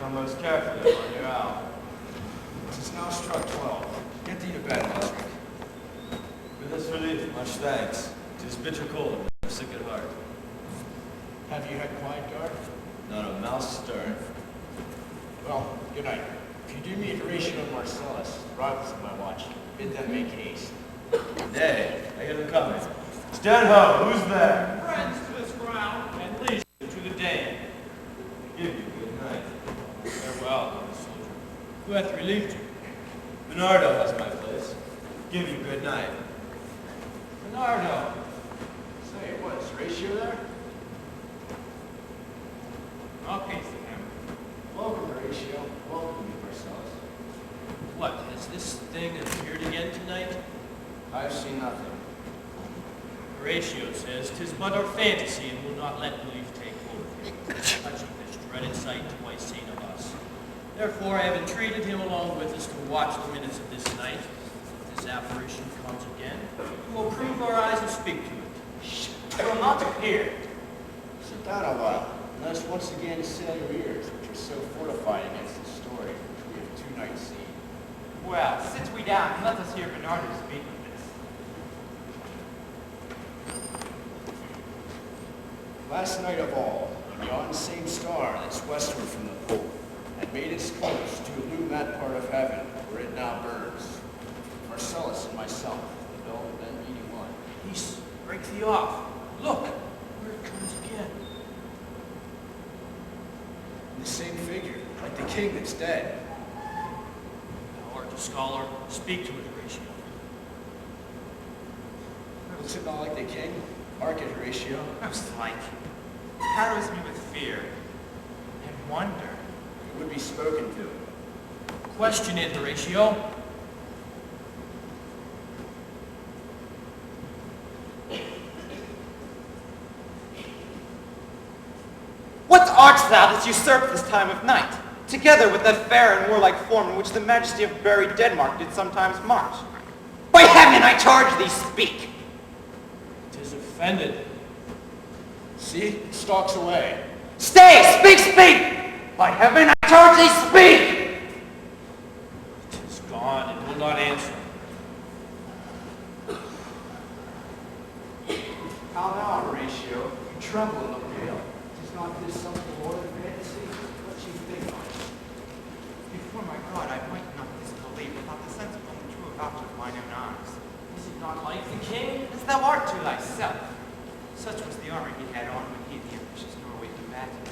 Count most carefully upon your owl. It is now struck 12. Get thee to bed, Osric. For this relief, much thanks. 'Tis bitter cold and I'm sick at heart. Have you had quiet guard? Not a mouse stirring. Well, good night. If you do meet Horatio and Marcellus, rivals of my watch, bid them make haste. Nay, I hear them coming. Stand ho, who's there? Friends to this ground, and leisure to the Dane. Give you good night. Farewell, noble soldier. Who hath relieved you? Bernardo has my place. Give you good night. Bernardo! Say, what, is Horatio there? I'll haste to him. Welcome, Horatio. Welcome, Marcellus. What, has this thing appeared again tonight? I've seen nothing. Horatio says 'tis but our fantasy and will not let belief take hold of him, touching this dreaded sight twice seen of us. Therefore I have entreated him along with us to watch the minutes of this night. If this apparition comes again, we will prove our eyes and speak to it. Shh, I will not appear. Sit down a while, and let us once again sell your ears, which are so fortified against the story which we have 2 nights seen. Well, sit we down and let us hear Bernardo speak of this. Last night of all, when yon same star that's westward from the pole had made its course to illume that part of heaven where it now burns, Marcellus and myself, the dull then meeting one. Peace, break thee off. Look, where it comes again. The same figure, like the king that's dead. Thou art a scholar, speak to it, Horatio. Looks it not like the king? Mark it, Horatio. Most like. Harrows me with fear and wonder. It would be spoken to. Question it, Horatio. What art thou that usurp this time of night, together with that fair and warlike form in which the majesty of buried Denmark did sometimes march? By heaven, I charge thee, speak! 'Tis offended. See, it stalks away. Stay! Speak, speak! By heaven, I charge thee, speak! 'Tis gone, it will not answer. How now, Horatio? You tremble and look pale. Is not this something more than fantasy? What you think on it? Before my God, I might not disbelieve without the sense of only true avouch of mine own eyes. Is it not like the king? As thou art to thyself. Such was the armor he had on when he the ambitious Norway combated.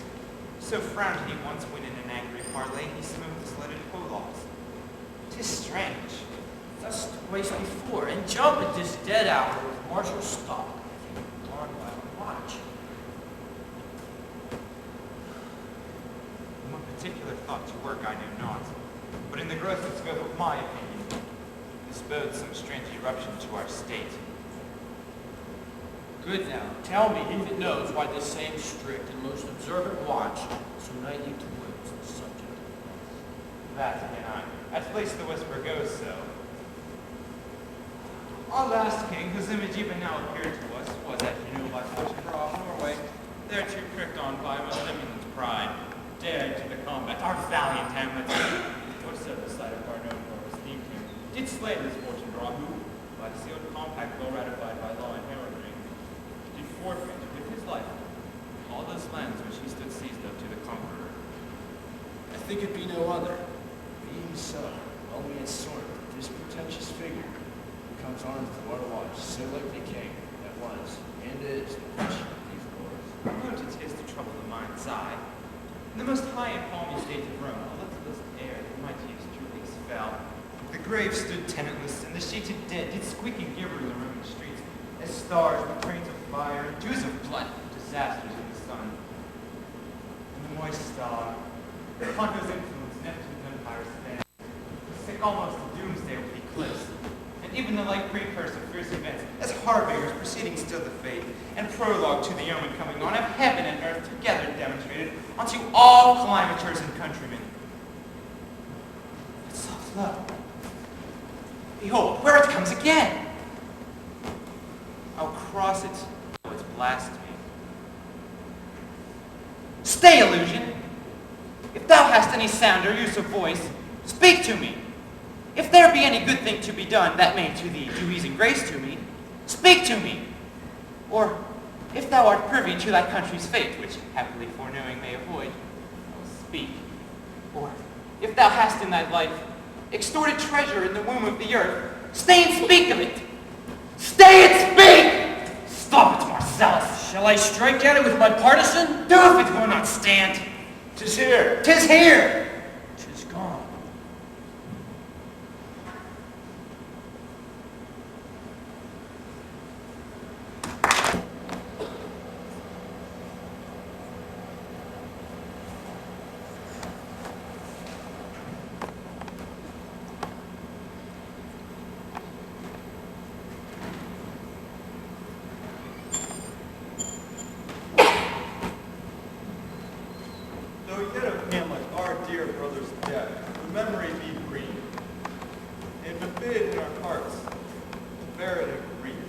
So frowned he once when in an angry parley he smote the sledded poleaxe. 'Tis strange. Thus twice before, and jump at this dead hour with martial stalk, gone by a watch. What particular thought to work I know not, but in the grossest scope of my opinion, this bodes some strange eruption to our state. Good now, tell me, he that knows why this same strict and most observant watch so nightly toils the subject of life. That can I. At least the whisper goes so. Our last king, whose image even now appeared to us, was, as you know, by fortune off Norway, thereto pricked on by most eminent pride, dared to the combat. Our valiant Hamlet, or so the sight of our known war esteemed him, did slay this fortune draw, who, by the sealed compact well ratified by law and heraldry, did forfeit with his life all those lands which he stood seized of to the conqueror. I think it be no other. Being so, only its sword, this pretentious figure, comes armed to our watch, so like the king, that was, and is, the question of these wars. Won't it is to trouble the mind's eye? In the most high and palmy state of Rome, a littlest air, the mightiest Julius fell. The grave stood tenantless, and the sheeted dead did squeak and gibber in the Roman streets, as stars with trains of fire and dews of blood, disasters in the sun. And the moist star, upon whose influence Neptune's empire spanned, was sick almost to doomsday with eclipse, and even the like precursor of fierce events, as harbingers preceding still the fate, and prologue to the omen coming on of heaven and earth together demonstrated unto all climatures and countrymen. But soft love. Behold, where it comes again! I'll cross it, though it's blasphemy. Stay, illusion! If If thou hast any sound or use of voice, speak to me. If there be any good thing to be done that may to thee do ease and grace to me, speak to me. Or if thou art privy to thy country's fate, which happily foreknowing may avoid, speak. Or if thou hast in thy life extorted treasure in the womb of the earth, stay and speak of it. Stay and speak! Stop it, Marcellus. Shall I strike at it with my partisan? Do if it will not stand. 'Tis here. 'Tis here. 'Tis gone. Though yet of Hamlet, our dear brother's death, the memory be green, and forbid in our hearts to bear it in grief,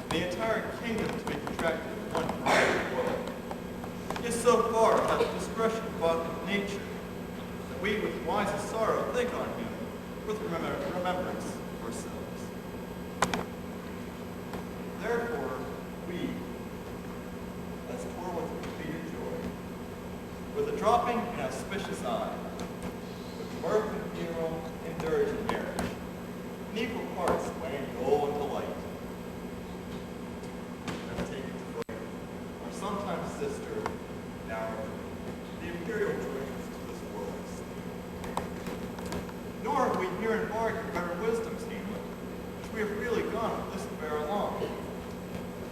the entire kingdom to be contracted in one great woe. Yet so far hath discretion fought with nature, that we with wisest sorrow think on him with remembrance of ourselves. Therefore, we, let's pour with completed joy, with a dropping and auspicious eye, with mirth and funeral and dirge and marriage, in equal parts weighing dole and delight. Let's take it to break, our sometime sister, now the imperial joys to this world. Nor have we here embarked in better wisdom's Hamlet, which we have really gone with this affair along,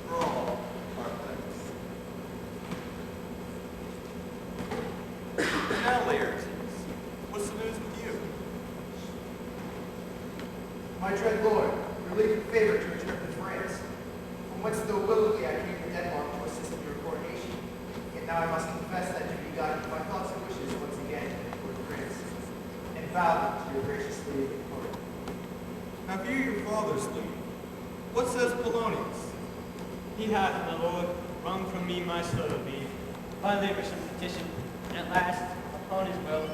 for all our thanks. Now, Laertes, what's the news with you? My dread lord, your leave and favor to return to France, from whence though willingly I came to Denmark to assist in your coronation, yet now I must confess that to be guided by thoughts and wishes once again toward France, and vow to your gracious leave and court. Have you your father's leave? What says Polonius? He hath, my lord, wrung from me my sort of leave, by laborsome petition, and at last, upon his will,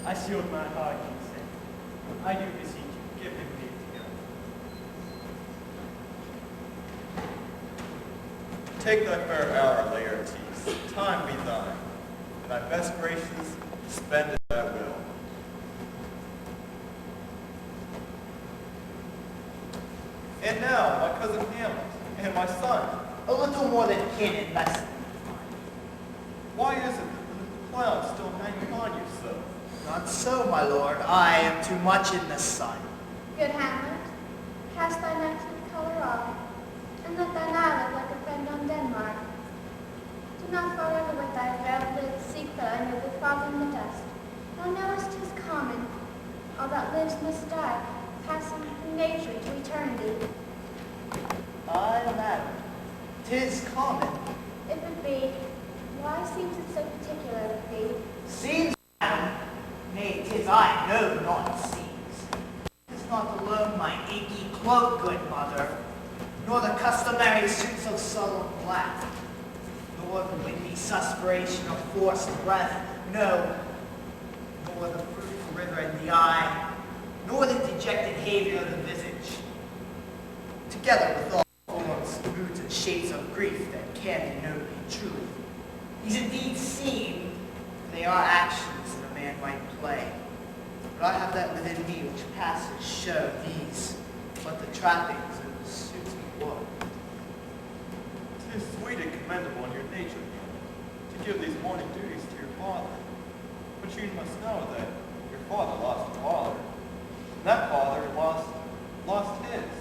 I sealed my hard consent. I do beseech you, give him leave to go. Take thy fair hour, Laertes, time be thine, and thy best graces spend at thy will. And now, my cousin Hamlet, and my son, A little more than kin and less than why is it that the clouds still hang upon you so? Not so, my lord. I am too much in the sun. Good Hamlet, cast thy natural color off, and let thine eye look like a friend on Denmark. Do not forever with thy veiled lids seek thy noble father in the dust. Thou knowest 'tis common, all that lives must die, passing from nature to eternity. Ay, madam, 'tis common. If it be, why seems it so particular with thee? Seems, madam, nay, 'tis I know, not seems. 'Tis not alone my inky cloak, good mother, nor the customary suits of sullen black, nor the windy suspiration of forced breath, no, nor the fruitful river in the eye, nor the dejected behavior of the visage, together with all forms, moods, and shapes of grief that can be known be truly. These indeed seem, they are actions that a man might play. But I have that within me which passes show these, but the trappings of the suits of war. 'Tis sweet and commendable in your nature, Hamlet, to give these morning duties to your father. But you must know that your father lost a father, and that father lost his.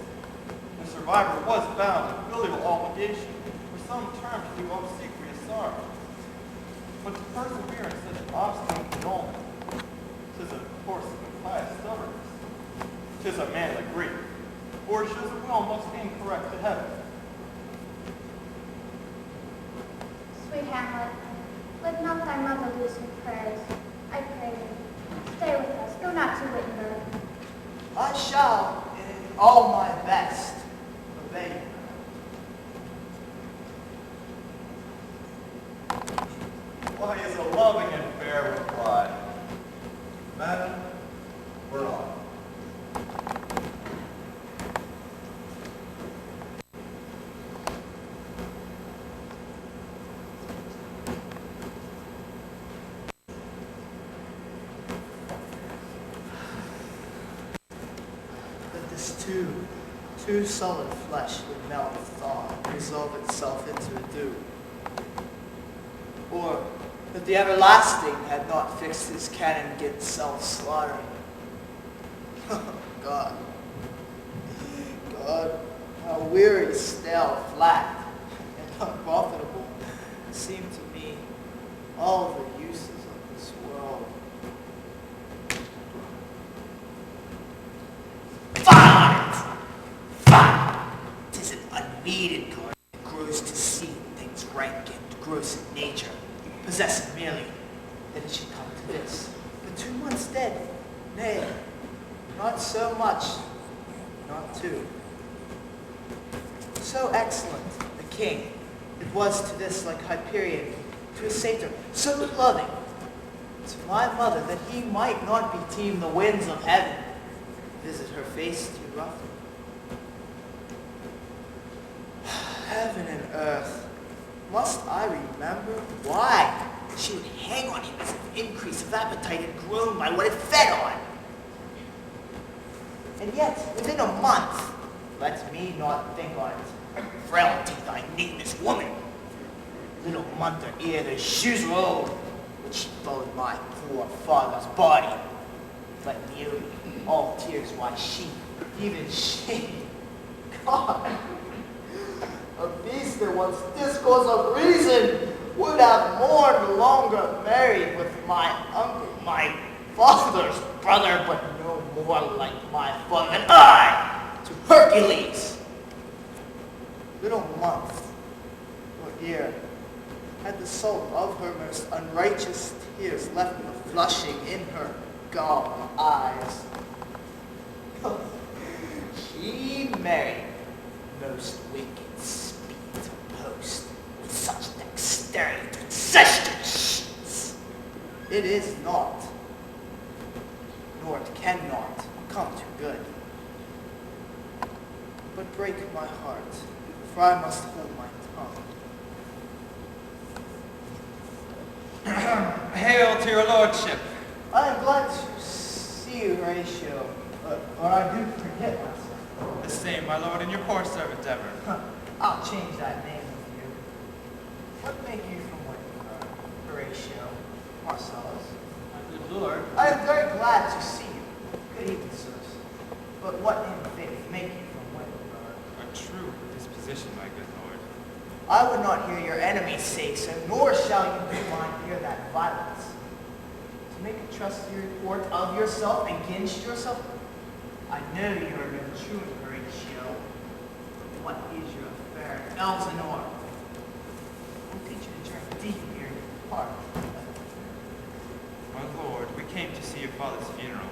The survivor was bound in filial obligation for some term to do obsequious sorrow. But to persevere in such an obstinate annulment, 'tis a course of impious stubbornness. 'Tis a manly grief, for it shows a will most incorrect to heaven. Sweet Hamlet, let not thy mother lose her prayers. I pray thee, stay with us, go not to Wittenberg. I shall, in all my best, obey you. Why is a loving and fair reply. Too solid flesh would melt and thaw, and resolve itself into a dew. Or that the everlasting had not fixed his cannon against self-slaughtering. God, how weary, stale, flat, and unprofitable seem to me all the uses of this world. Fine! 'Tis an unweeded garden that grows to seed things rank and gross in nature, possessing merely that it should come to this. But 2 months dead, nay, not so much, not 2. So excellent a king, it was to this like Hyperion, to a satyr, so loving to my mother that he might not beteem the winds of heaven, visit her face too roughly. Heaven and earth, must I remember why she would hang on him as if increase of appetite had grown by what it fed on? And yet, within a month, let me not think on it. Frailty, thy nameless woman. Little month or ere the shoes were old, which she followed my poor father's body. Let me all tears, why she, even she, God, a beast that once discourse of reason would have mourned longer married with my uncle, my father's brother, but no more like my father than I to Hercules. Little month or year had the salt of her most unrighteous tears left the flushing in her gall eyes. She married most wicked speed to post with such dexterity to incestuous sheets. It is not, nor it cannot come to good. But break my heart, for I must hold my tongue. Hail to your lordship. I am glad to see you, Horatio, but I do forget myself. The same, my lord, and your poor servant ever. I'll change that name with you. What make you from Wittenberg, Horatio, Marcellus? My good lord, I am very glad to see you. Good evening, sirs. But what in faith make you from Wittenberg? A true disposition, my good lord. I would not hear your enemies say so, nor shall you be mine hear that violence. To make a trusty report of yourself against yourself, I know you are no true Horatio. What is your affair, Elsinore? I'll teach you to drink deep here in your heart. My lord, we came to see your father's funeral.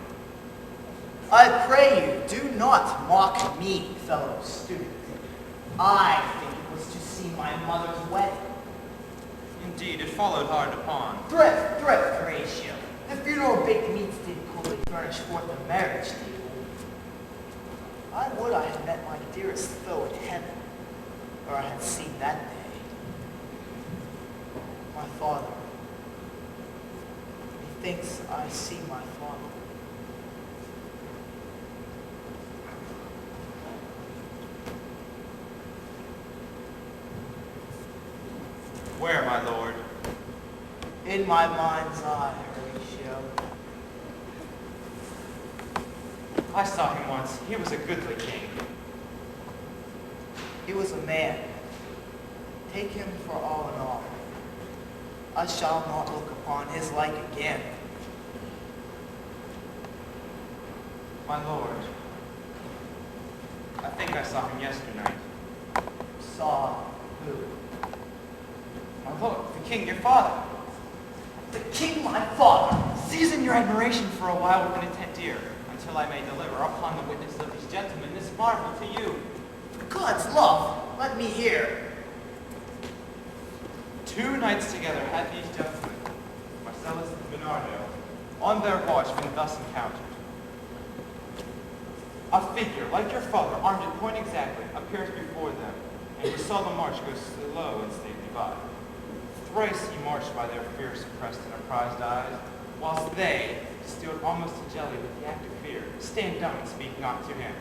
I pray you, do not mock me, fellow student. I think it was to see my mother's wedding. Indeed, it followed hard upon. Thrift, Horatio. The funeral baked meats did coolly furnish forth the marriage table. I would I had met my dearest foe in heaven, or I had seen that day. My father. Methinks I see my father. Where, my lord? In my mind's eye, Horatio. I saw him once. He was a goodly king. He was a man. Take him for all in all. I shall not look upon his like again. My lord, I think I saw him yesternight. Saw who? My lord, the king, your father. The king, my father. Season your admiration for a while with an intent ear, until I may deliver upon the witness of these gentlemen this marvel to you. For God's love, let me hear. 2 nights together had these gentlemen, Marcellus and Bernardo, on their watch been thus encountered. A figure, like your father, armed at point exactly, appears before them, and you saw the march go slow and stately by. Thrice he marched by their fear suppressed and apprised eyes, whilst they, steeled almost to jelly with the act of fear, stand dumb and speak not to him.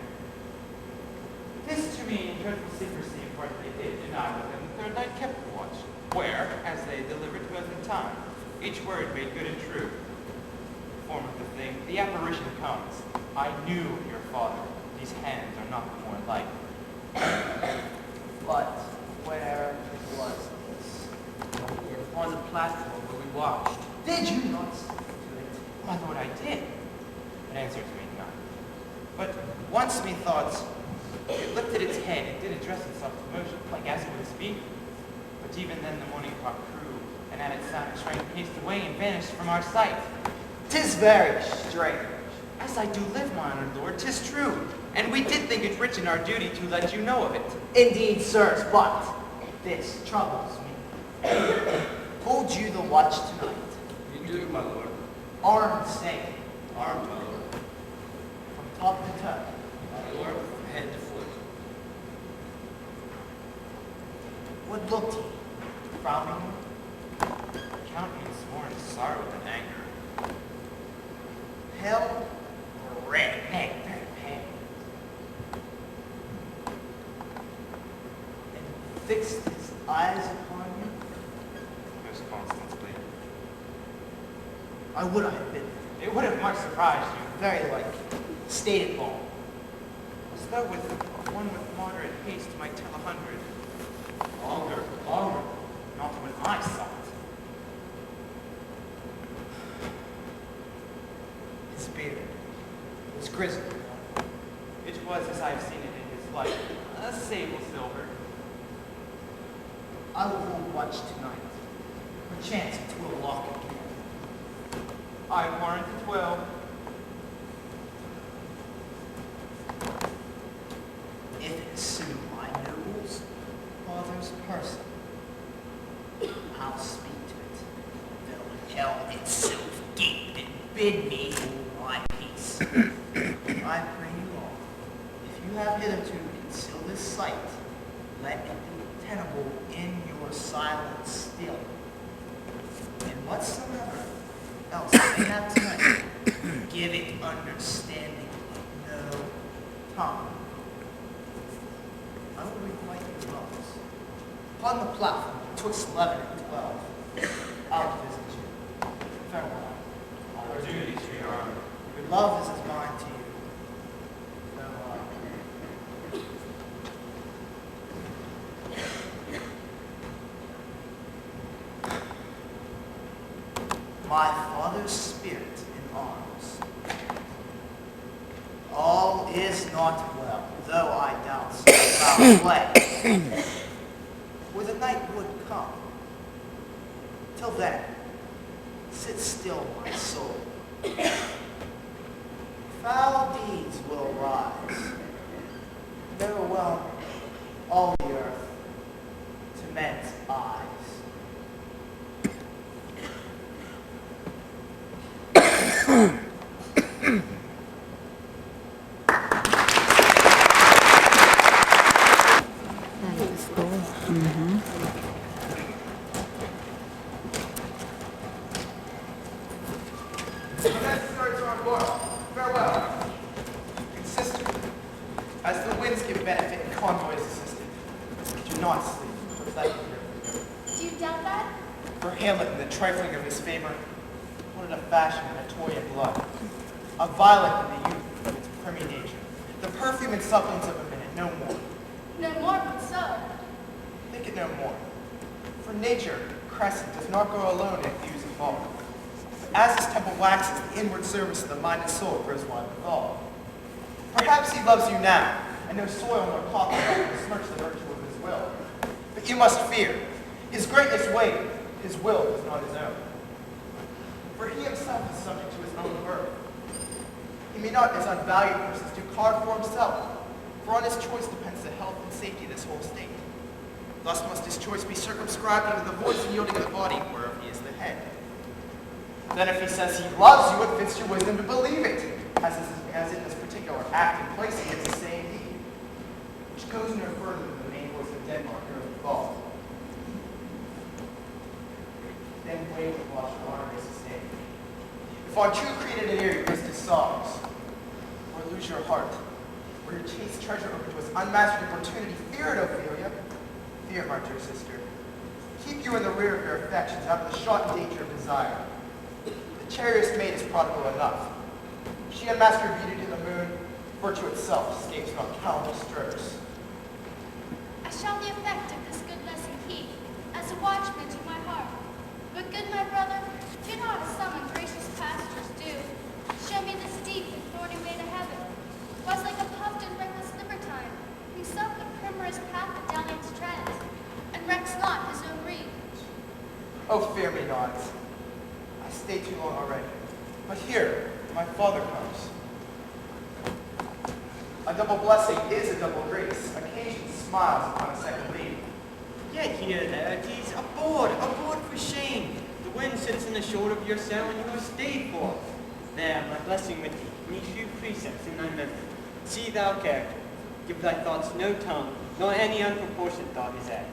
This to me in dreadful secrecy of what they did, and I with them the third night kept watch, where, as they delivered to us in time, each word made good and true. Form of the thing, the apparition comes. I knew your father. These hands are not more like. But where was this? On the platform where we watched. Did you not? My lord, I did. An answer to me not. But once methought it lifted its head and did address itself to motion, like as it would speak. But even then the morning cock crew, and at its sound its train paced away and vanished from our sight. 'Tis very strange. As I do live, my honored lord, 'tis true. And we did think it rich in our duty to let you know of it. Indeed, sirs, but this troubles me. Hold you the watch tonight. You do, my lord. Armed safe, Armed, my lord. from top to toe. My lord, from head to foot. What looked he? Frowning? Countenance more in sorrow than anger. Pale or red? Nay, very pale. And fixed his eyes upon you? Miss Constance, please. I would I had been It would have much surprised you. very like stated long. As though with one with moderate haste might tell 100. Longer. Not when I saw it. His beard was grizzled. It was as I have seen it in his life, a sable silver. I will hold watch tonight. Perchance it will lock again. I warrant it well. If it assume my noble's father's person, I'll speak to it, though hell itself gaped and bid me hold my peace. I pray you all, if you have hitherto concealed this sight, let it be tenable in your silence still. And whatsoever else I may have tonight, give it understanding of no tongue. I will requite your loves. Upon the platform, betwixt 11 and 12, I'll visit you. Farewell. Our duties we are. Your love is as mine to you. Farewell. My father's spirit in arms. All is not well, though I doubt some foul play. For the night would come. Till then, sit still, my soul. Foul deeds will rise. Farewell, all the earth, to men's eyes. Unnecessary to our boil. Farewell. And sister, as the winds give benefit and convoys assisted, do not sleep. What's that here? Do you doubt that? For Hamlet and the trifling of his favor, wanted a fashion and a toy in blood, a violet in the youth of its primy nature, the perfume and supplements of a minute, no more. No more, but so. Think it no more. For nature, crescent, does not grow alone in views of fall. But as his temple waxes, the inward service of the mind and soul grows wide withal. Perhaps he loves you now, and no soil nor cloth will besmirch the virtue of his will. But you must fear. His greatness waves, his will is not his own. For he himself is subject to his own birth. He may not, as unvalued persons do, carve for himself, for on his choice depends the health and safety of this whole state. Thus must his choice be circumscribed unto the voice and yielding of the body, whereof he is the head. Then if he says he loves you, it fits your wisdom to believe it, as in this particular act and place he is the same deed, which goes no further than the main voice of Denmark or of Gaul. Then wave the watch for honor is sustained. If on true created ear you list his songs, or lose your heart, for your chaste treasure open to us unmastered importunity. Fear it, Ophelia. Fear it, my dear sister. Keep you in the rear of your affections, out of the shot and danger of desire. The cherished maid is prodigal enough. She unmasked her beauty to the moon, virtue itself escapes from countless strokes. I shall the effect of this good lesson keep, as a watchman to my heart. But good my brother, do not as some ungracious pastors do, show me this deep and thorny way to heaven. Was like a puffed and reckless libertine, himself the primrose path that down its treads, and recks not his own reed. Oh, fear me not. I stay too long already. But here, my father comes. A double blessing is a double grace. Occasion smiles upon a second leave. Yet here, Laertes, aboard for shame. The wind sits in the shoulder of your sail, and you are stayed for. There, my blessing with thee, and these few precepts in thy memory. See thou character. Give thy thoughts no tongue, nor any unproportioned thought is added.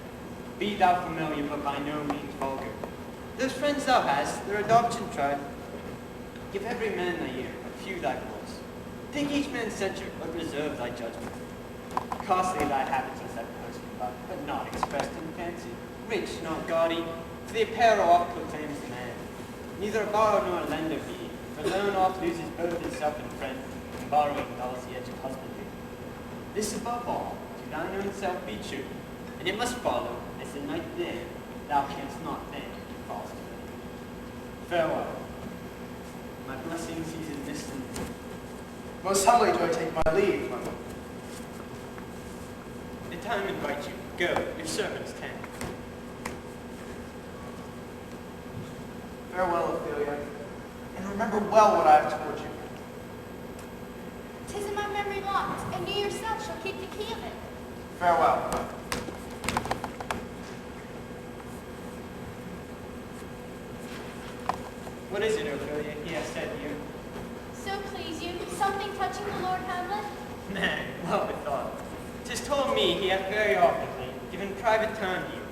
Be thou familiar, but by no means vulgar. Those friends thou hast, their adoption tribe. Give every man thy ear, but few thy voice. Take each man's censure, but reserve thy judgment. Costly thy habits as thy person, but not expressed in fancy. Rich, not gaudy, for the apparel oft proclaims the man. Neither a borrower nor a lender be, for loan oft loses both himself and friend, and borrowing dulls the edge of husbandry. This above all, to thine own self be true, and it must follow, as the night there, thou canst not then be false to me. Farewell. My blessing sees in this and Most humbly do I take my leave, my lord. the time invites you. Go, your servants tend. Farewell, Ophelia, and remember well what I have told you. 'Tis in my memory locked, and you yourself shall keep the key of it. Farewell. What is it, Ophelia, he has said to you? So please you, something touching the Lord Hamlet? Nay, well bethought. 'Tis told me he hath very often given private time to you,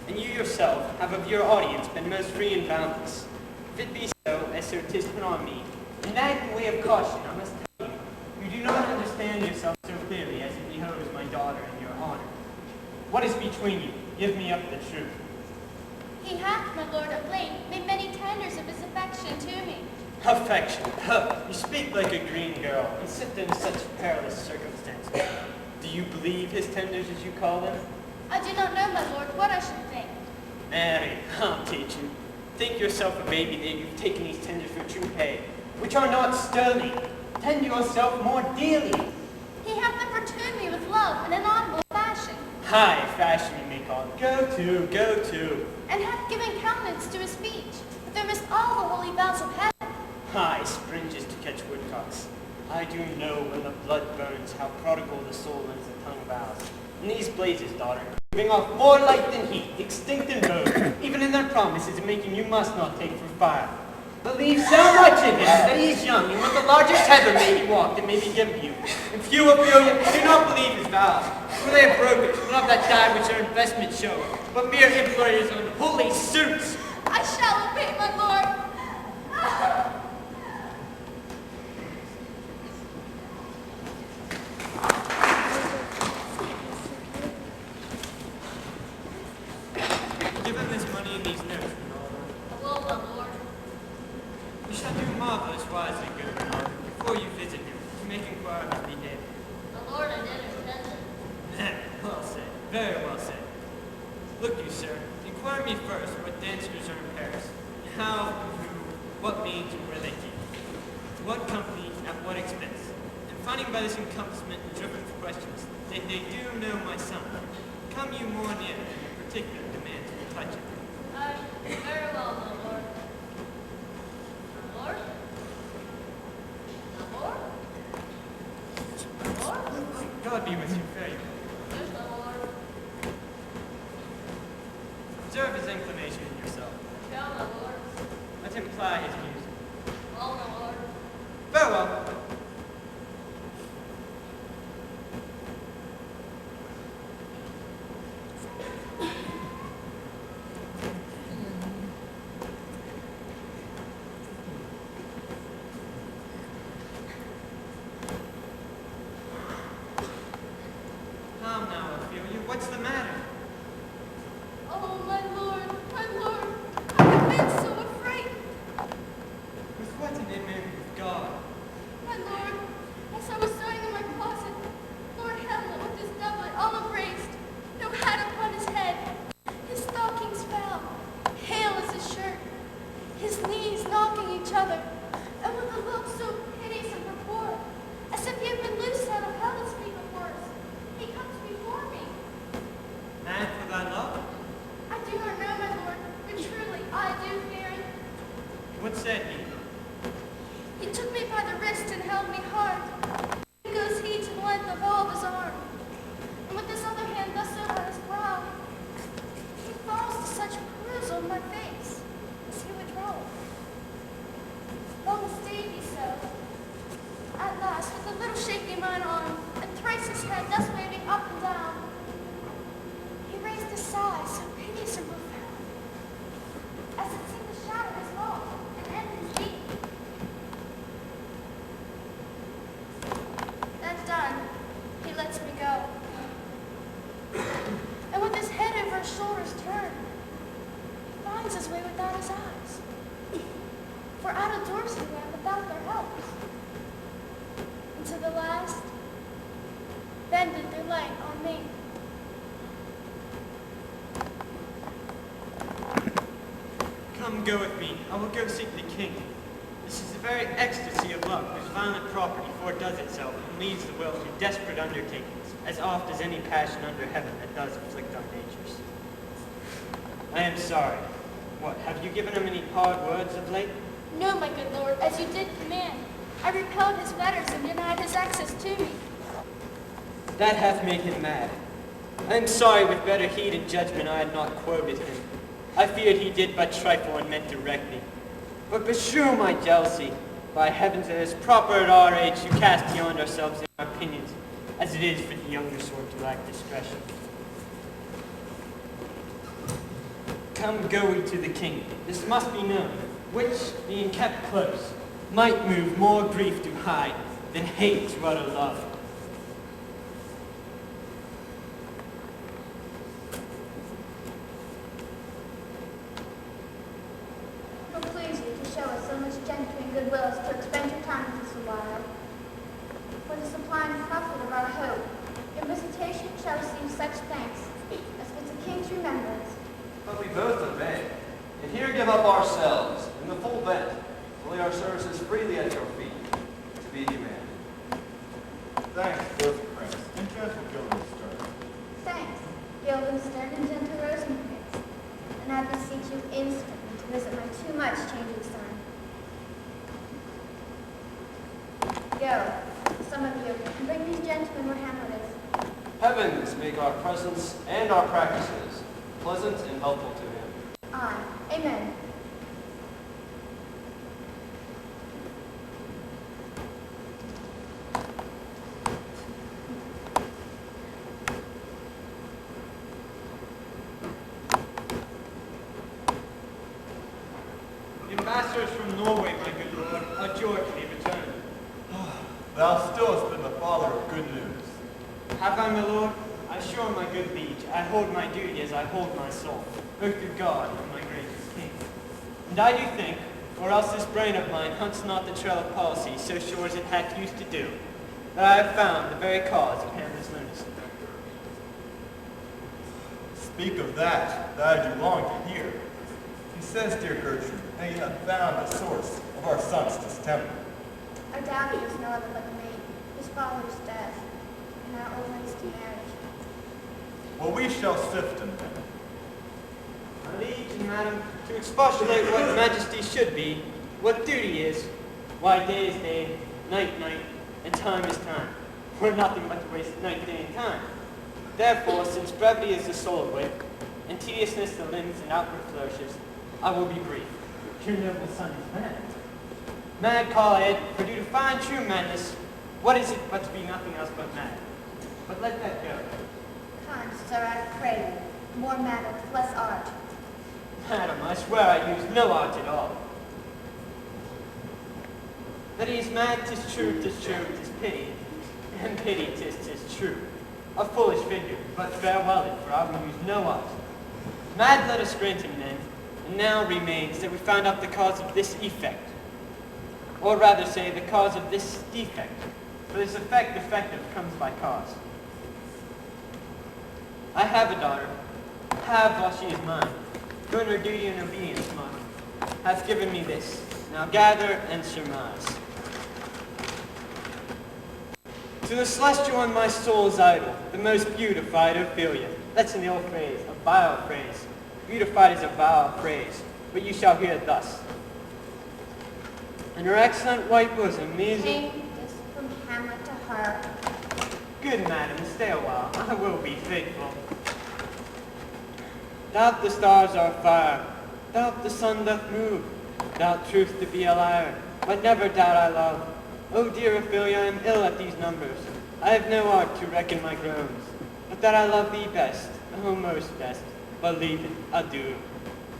and you yourself have of your audience been most free and boundless. If it be so, as so 'tis put on me, in that in way of caution I must tell you, you do not understand yourself so clearly as it behoves my daughter and your honor. What is between you? Give me up the truth. He hath, my lord, of late, made many tenders of his affection to me. Affection. Huh. You speak like a green girl, and sit in such perilous circumstances. Do you believe his tenders, as you call them? I do not know, my lord, what I should think. Mary, I'll teach you. Think yourself a baby that you've taken these tenders for true pay, which are not sterling. Tend yourself more dearly. He hath importuned me with love in an honorable fashion, High fashion you may call it. Go to. and hath given countenance to his speech, that there missed all the holy vows of heaven. High springes to catch woodcocks. I do know when the blood burns how prodigal the soul as the tongue vows. And these blazes, daughter, giving off more light than heat, extinct and vogue, even in their promises of making you must not take for fire. Believe so much in him that he is young, and with the largest tether may he walk that may be given you. And few of you do not believe his vows, for they have broken, not of that die which their investment show, but mere employers on holy suits. I shall obey, my lord. Give him this money and these notes, Ronaldo. Hello, my lord. You shall do marvelous wisely, good Ronaldo, before you visit him, to make inquiries of the dead. My lord, I did intend it. Well said, very well said. Look you, sir, inquire me first what dancers are in Paris, and how, who, what means, and where they keep. To what company, at what expense. And finding by this encompassment and driven with questions that they do know my son, come you more near and in particular demand to touch him. Very well, my lord. My lord? My lord? My lord? God be with you, very well. Yes, my lord. Observe his inclination in yourself. Shall, my lord. Let him ply his music. Well, my lord. Very well. held me hard. Then goes he to the length of all of his arm, and with his other hand thus over his brow, he falls to such perusal of my face as he would roll. Long stayed he so. At last, with a little shaking mine arm, and thrice his head thus waving up and down, he raised a sigh so piteous and profound, as it seemed to shadow his law and end his deed. That done, he lets me go. And with his head over his shoulders turned, he finds his way without his eyes. For out of doors he ran without their helps. And to the last, bended their light on me. Come, go with me. I will go seek the king. This is the very ecstasy of love, whose violent property foredoes itself and leads the will to desperate undertakings, as oft as any passion under heaven that does afflict our natures. I am sorry. What, have you given him any hard words of late? No, my good lord, as you did command. I repelled his letters and denied his access to me. That hath made him mad. I am sorry with better heed and judgment I had not quoted him. I feared he did but trifle and meant directly. But beshrew my jealousy. By heavens, it is proper at our age to cast beyond ourselves in our opinions, as it is for the younger sort to lack discretion. Come, go we to the king. This must be known, which, being kept close, might move more grief to hide than hate to utter love. It will please you to show us so much gentry and goodwill as to expend your time with us a while. For the sublime comfort of our hope, your visitation shall receive such thanks as fits a king's remembrance. But we both obey, and here give up ourselves in the full bent, to lay our services freely at your feet, to be human. Thanks, both prince and gentle Guildenstern. Thanks, Guildenstern and gentle Rosencrantz, and I beseech you instantly to visit my too much changing son. Go, some of you, and bring these gentlemen where Hamlet is. Heavens make our presence and our practices pleasant and helpful to him. Aye, amen. The ambassadors from Norway, my good lord, are joy to be returned. Thou still hast been the father of good news. Have I, my lord? I assure my good liege, I hold my duty as I hold my soul, both to God and my gracious king. And I do think, or else this brain of mine hunts not the trail of policy so sure as it hath used to do, that I have found the very cause of Hamlet's lunacy. Speak of that I do long to hear. He says, dear Gertrude, that he hath found the source of our son's distemper. I doubt it was no other but me, his father's death, and our old hasty marriage. Well, we shall sift him then. My liege and madam, to expostulate what majesty should be, what duty is, why day is day, night night, and time is time. We're nothing but to waste night, day, and time. Therefore, since brevity is the soul of wit, and tediousness the limbs and outward flourishes, I will be brief. Your noble son is mad. Mad call I it, for to define true madness, what is it but to be nothing else but mad? But let that go. Kind sir, I pray you, more matter, less art. Madam, I swear I use no art at all. That he is mad, 'tis true, 'tis pity. And pity, 'tis true. A foolish figure, but farewell it, for I will use no art. Mad let us grant him then, and now remains that we find out the cause of this effect. Or rather say, the cause of this defect. For this effect defective comes by cause. I have a daughter, have while she is mine, who in her duty and obedience mine, hath given me this. Now gather and surmise. To the celestial in my soul's idol, the most beautified Ophelia. That's an ill phrase, a vile phrase. Beautified is a vile phrase, but you shall hear it thus. In her excellent white bosom, measly... King, Hamlet to her. Good madam, stay a while. I will be faithful. Doubt the stars are fire, doubt the sun doth move, doubt truth to be a liar, but never doubt I love. Oh dear Ophelia, I am ill at these numbers. I have no art to reckon my groans, but that I love thee best, oh most best, believe it, adieu.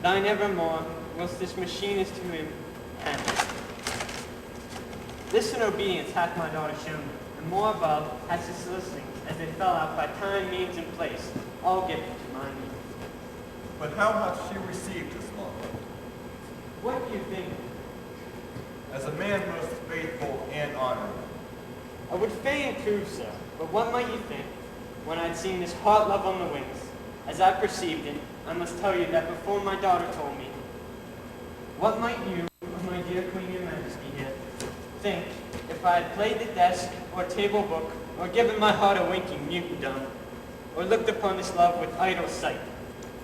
Thine evermore, whilst this machine is to him, Hamlet. This in obedience hath my daughter shown, and more above hath his solicitings, as they fell out by time, means, and place, all given to my need. But how hath she received this love? What do you think? As a man most faithful and honorable. I would fain prove so, but what might you think, when I had seen this hot love on the wings? As I perceived it, I must tell you that before my daughter told me, what might you, oh my dear Queen, your Majesty here, think if I had played the desk or table book, or given my heart a winking mutedom, or looked upon this love with idle sight?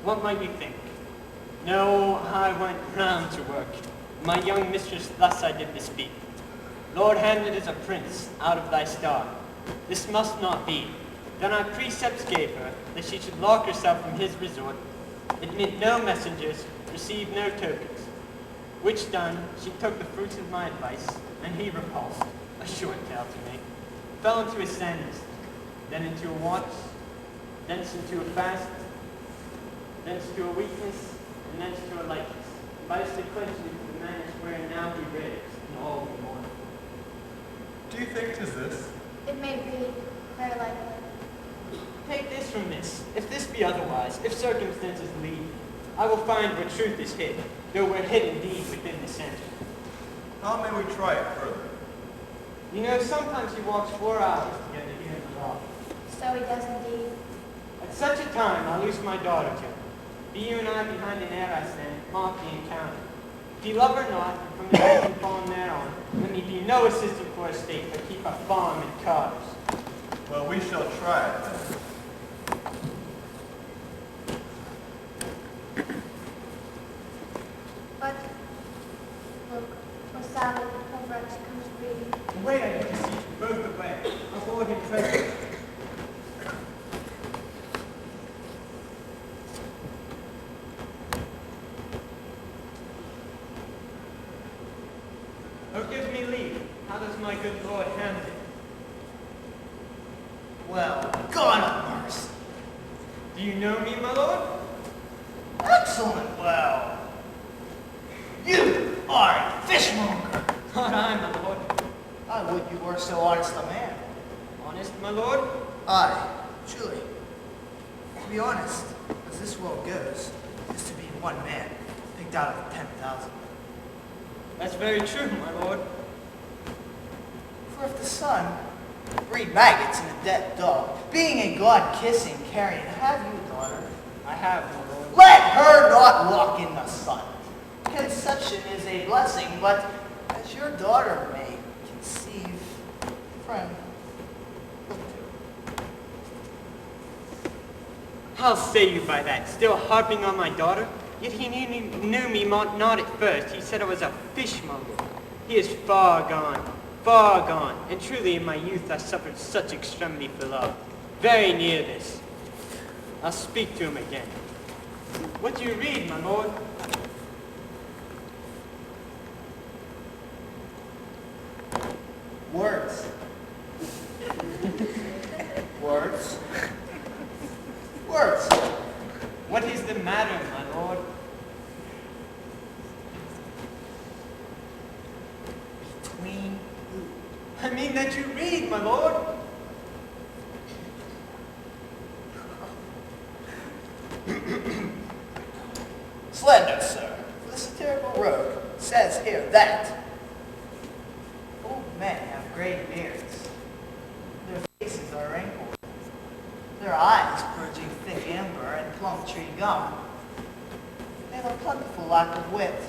What might you think? No, I went round to work. My young mistress thus I did bespeak. Lord Hamlet is a prince, out of thy star. This must not be. Then I precepts gave her, that she should lock herself from his resort, admit no messengers, receive no tokens. Which done, she took the fruits of my advice, and he repulsed, a short tale to me, fell into his sadness, then into a want, thence into a fast, thence to a weakness, and thence to a lightness. By this declension into the madness wherein now he raves, and all we mourn. Do you think 'tis this? It may be, very likely. Take this from this. If this be otherwise, if circumstances lead, I will find where truth is hid, though we're hid indeed within the center. How may we try it further? You know, sometimes he walks 4 hours together here in the loft. So he does indeed. At such a time, I loose my daughter to him. Be you and I behind an air I stand, mark the encounter. If he love her not, and from the reason fallen thereon, let me be no assistant for a state, but keep a farm and cars. Well, we shall try it then. But, look, poor Sally, poor wretch, comes breathing. Wait, I do beseech you, both away. I'll forward him presently. Oh, give me leave. How does my good lord Hamlet? Well, God have mercy. Do you know me, my lord? Excellent. Well, you are a fishmonger. Not I, my lord. I would you were so honest a man. Honest, my lord? Aye, truly. To be honest, as this world goes, is to be one man, picked out of 10,000. That's very true, my lord. For if the sun breed maggots in a dead dog, being a god-kissing carrion, have you a daughter? I have, my lord. Let her not walk in the sun. Conception is a blessing, but as your daughter may conceive, friend, look to it. How say you by that? Still harping on my daughter? Yet he knew me not at first. He said I was a fishmonger. He is far gone. And truly in my youth I suffered such extremity for love. Very near this. I'll speak to him again. What do you read, my lord? Words. Words. Words. What is the matter, my lord? Between who? I mean that you read, my lord. Slender, sir. For the satirical rogue says here that old men have gray beards. Their faces are wrinkled. Their eyes purging thick amber and plum tree gum. They have a plentiful lack of wit,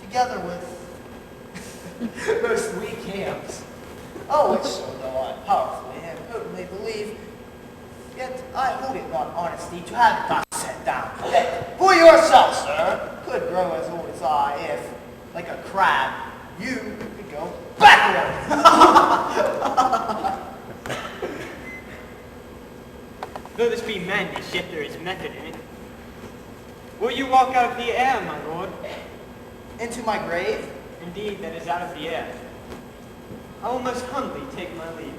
together with most weak hams. Oh, which so though I powerfully and openly believe, yet I hold it not honesty to have it thus set down, that for yourself, sir, could grow as old as I, if, like a crab, you could go backward. Though this be madness, yet there is method in it. Will you walk out of the air, my lord? Into my grave? Indeed, that is out of the air. I will most humbly take my leave.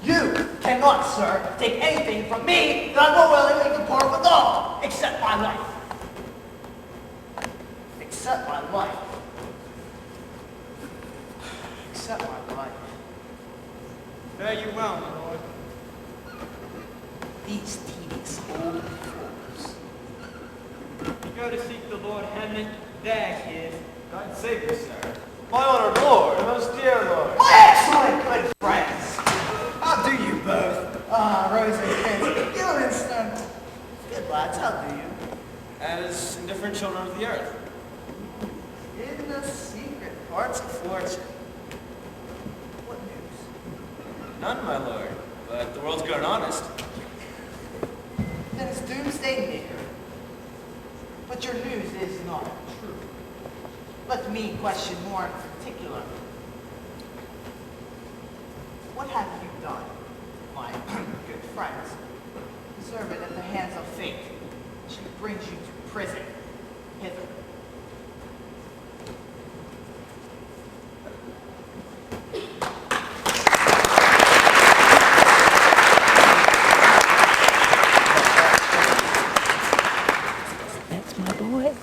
You cannot, sir, take anything from me that I will willingly depart with all, except my life. Except my life. Except my life. Fare you well, my lord. These tedious old fools. You go to seek the Lord Hamlet, there he is. God save you, sir. My honored lord, most dear lord. My excellent good friends! How do you both? Rose and Prince, Guildenstern. Good lads, how do you? As indifferent children of the earth. In the secret parts of fortune. What news? None, my lord, but the world's grown honest. Then it's doomsday near. But your news is not true. Let me question more in particular. What have you done, my good friends? Deserve it at the hands of fate. She brings you to prison, hither. That's my boys.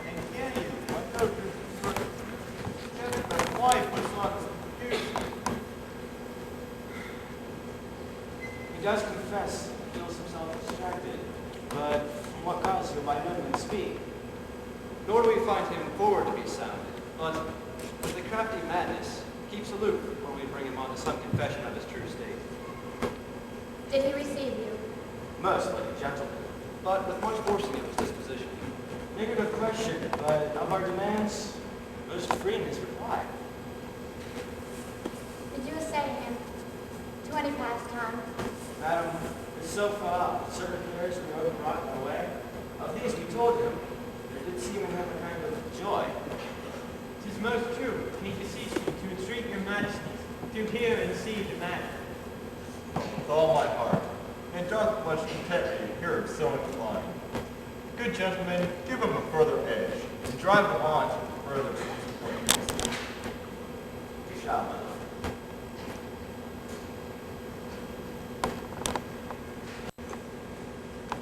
And can you, what note my wife was not confused. He does confess he feels himself distracted, but from what cause he'll by no means speak. Nor do we find him forward to be sounded, but with the crafty madness, keeps aloof when we bring him on to some confession of his true state. Did he receive you? Mostly gentleman, but with much forcing of his disposition. Negative question, but of our demands, most free in his reply. Did you assay him to any pastime? Madam, it's so far, certain affairs we open rock and away. Of these we told him, there did seem in him a kind of joy. 'Tis most true. He beseech you to entreat your majesties to hear and see the matter. With all my heart, and doth much content me to hear him so inclined. Good gentlemen, give him a further edge, and drive him on to the further places. You shall, my lord.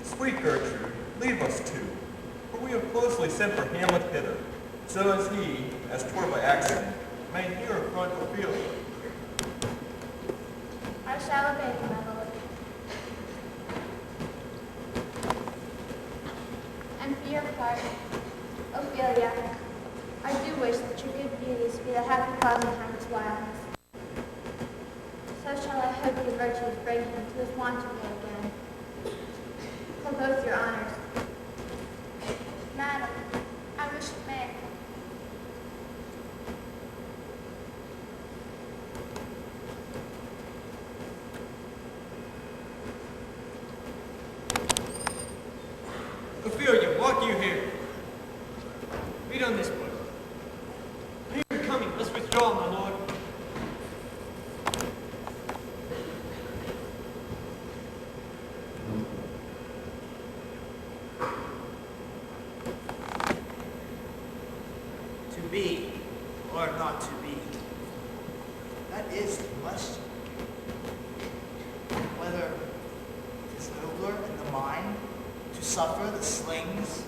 Sweet Gertrude, leave us too, for we have closely sent for Hamlet hither, so as he, as twere by accident, may hear front Ophelia. I shall obey you, my lord. And for your part, Ophelia, I do wish that your good beauties be the happy cause of Hamlet's wildness. So shall I hope your virtues bring him to his wonted way again. For both your honors. Madam, I wish it may. Ophelia, walk you here. Read on this book. Here you're coming. Let's withdraw, my lord. To be or not to be? That is the question. Whether it is nobler in the mind to suffer the slings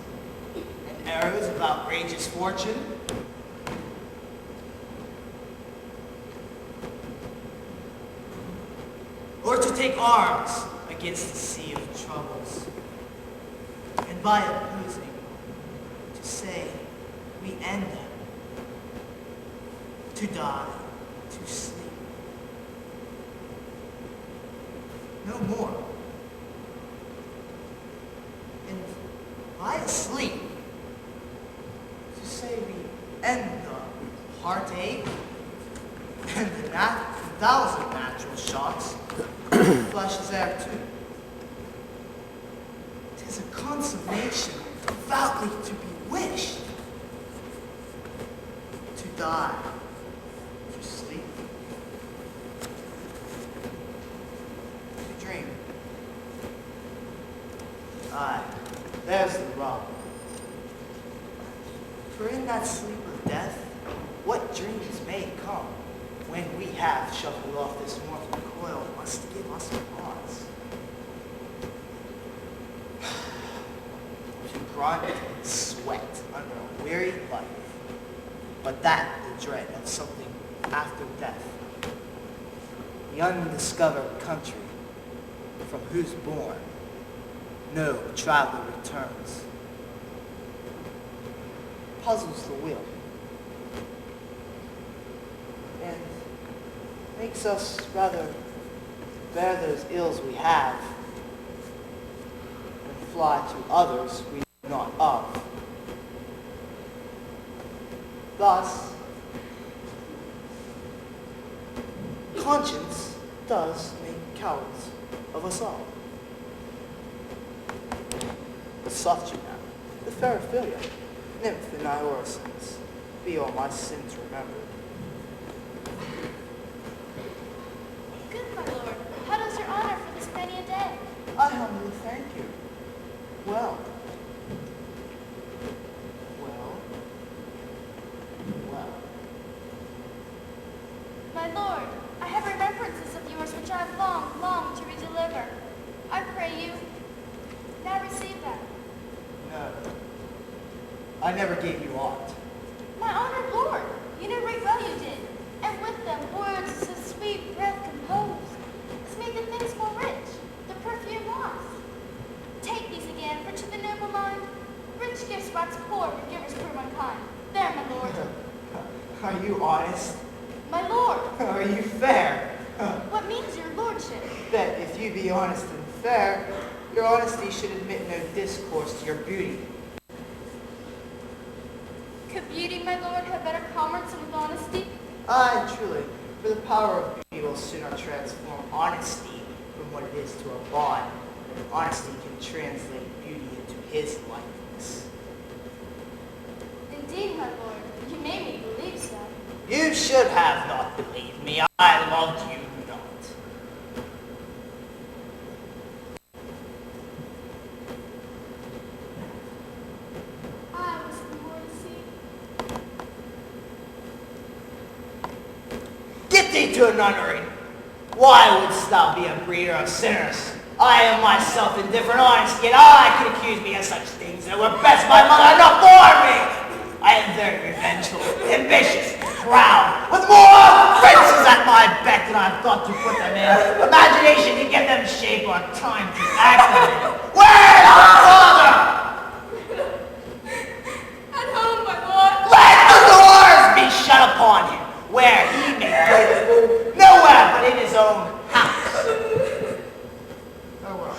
and arrows of outrageous fortune, or to take arms against the sea of troubles, and by opposing, to say we end them, to die, to sleep. No more. And by asleep, to say we end the heartache and the 1,000 natural shocks, flesh is there too. 'Tis a consummation devoutly to be wished. To die, to sleep. Aye, there's the rub. For in that sleep of death, what dreams may come when we have shuffled off this mortal coil must give us pause. To grunt and sweat under a weary life, but that the dread of something after death. The undiscovered country from whose bourne no traveler returns, puzzles the will and makes us rather bear those ills we have and fly to others we know not of. Thus, conscience does make cowards of us all. The soft now, the fair Ophelia, nymph in Iorasens, be all my sins remembered. Good, my lord. How does your honor for this many a day? I humbly thank you. Well. My lord, I have remembrances of yours which I have longed to redeliver. I pray you, now receive them. No. I never gave you aught. My honored lord, you know right well you did, and with them words so sweet breath composed, as made the things more rich, the perfume lost. Take these again, for to the noble mind, rich gifts wax poor when givers prove unkind. There, my lord. Are you honest? My lord. Are you fair? What means your lordship? That if you be honest and fair, your honesty should admit no discourse to your beauty. Could beauty, my lord, have better commerce with honesty? Aye, truly, for the power of beauty will sooner transform honesty from what it is to a bond. Honesty can translate beauty into his likeness. Indeed, my lord, you made me believe so. You should have not believed me. I loved you not. I was the more to see. Get thee to a nunnery. Why wouldst thou be a breeder of sinners? I am myself indifferent, honest, yet I could accuse me of such things that were best my mother had not borne me. I am very revengeful, ambitious, proud, with more princes at my beck than I've thought to put them in. Imagination to give them shape or time to act them in. Where's our father? At home, my lord. Let the doors be shut upon him, where he may play the fool, nowhere but in his own house. Oh well.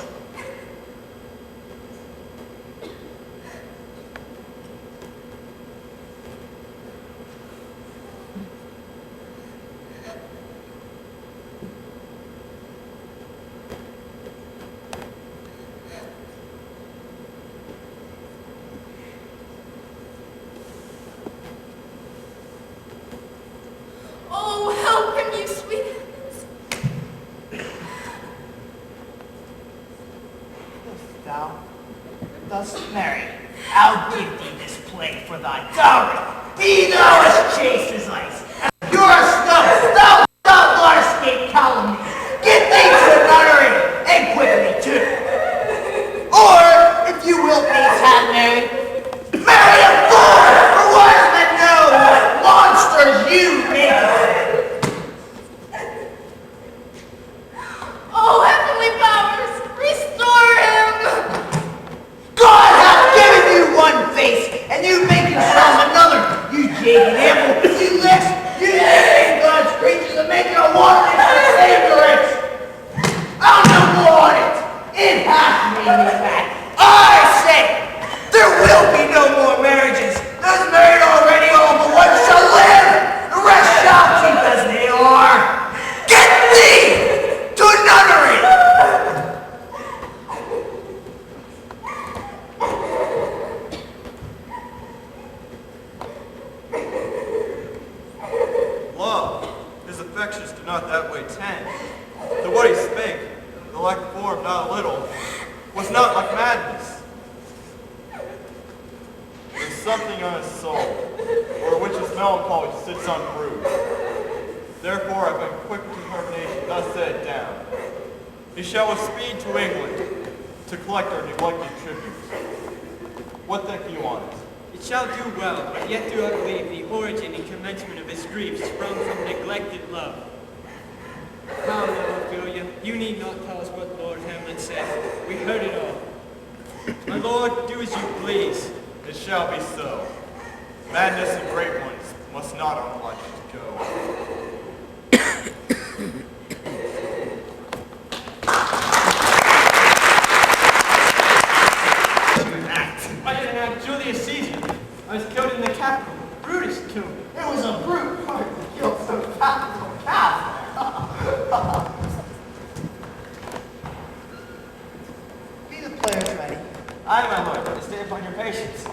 Oh, help him, you sweet heavens. If thou dost marry, I'll give thee this play for thy dowry. Be thou as chaste as ice, as pure as snow, thou shalt not escape calumny. Get thee to the nunnery, and quickly too. Or, if you wilt needs have married, marry a fool, for wise men know what monsters you make of them. Oh, heavenly powers, restore him. God hath given you one face, and you make yourself another. You jaded animal, you list, you living God's creatures and make your wanderings for ignorance. I'll no more on it. It hath made me mad. I say, there will be no more marriages. Those married already, all but one shall live. The rest shall keep as they are. Get thee to a nunnery. Love, his affections do not that way tend. To what he spake, the like form not a little, was not like madness. There's something on his soul, or which his melancholy sits unproved. Therefore I've been quick to terminate, thus set it down. He shall with speed to England, to collect our neglected tributes. What think you on it? It shall do well, but yet do I believe the origin and commencement of his grief sprung from neglected love. Come now, Ophelia, you need not tell us what Lord Hamlet said. We heard it all. My lord, do as you please. It shall be so. Madness and great ones must not oblige to go. I didn't act Julius Caesar. I was killed in the Capitol. Brutus killed me. It was a brute part to kill so capital cow. Be the players ready. Aye, my lord, but stay upon your patience.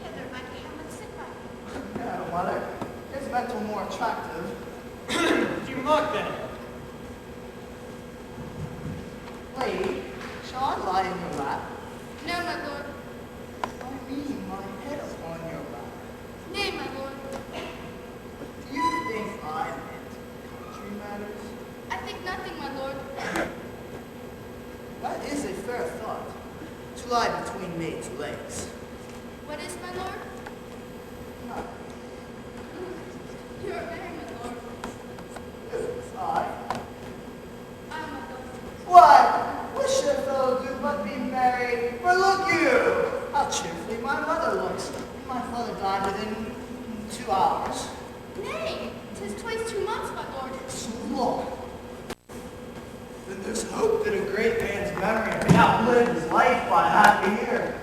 Hither, mighty Hamlet, sit by. No, mother. His mental more attractive. Do you mock that? Lady, shall I lie in your lap? No, my lord. I mean my head upon your lap. Nay, my lord. Do you think I meant country matters? I think nothing, my lord. That is a fair thought, to lie between maids' legs. What is, my lord? Not You are married, my lord. is I. I, my lord. Why, what should a fellow do but be married? For look you, how cheerfully my mother looks. My father died within 2 hours. Nay, 'tis twice 2 months, my lord. So long. Then there's hope that a great man's memory may outlive his life by half a year.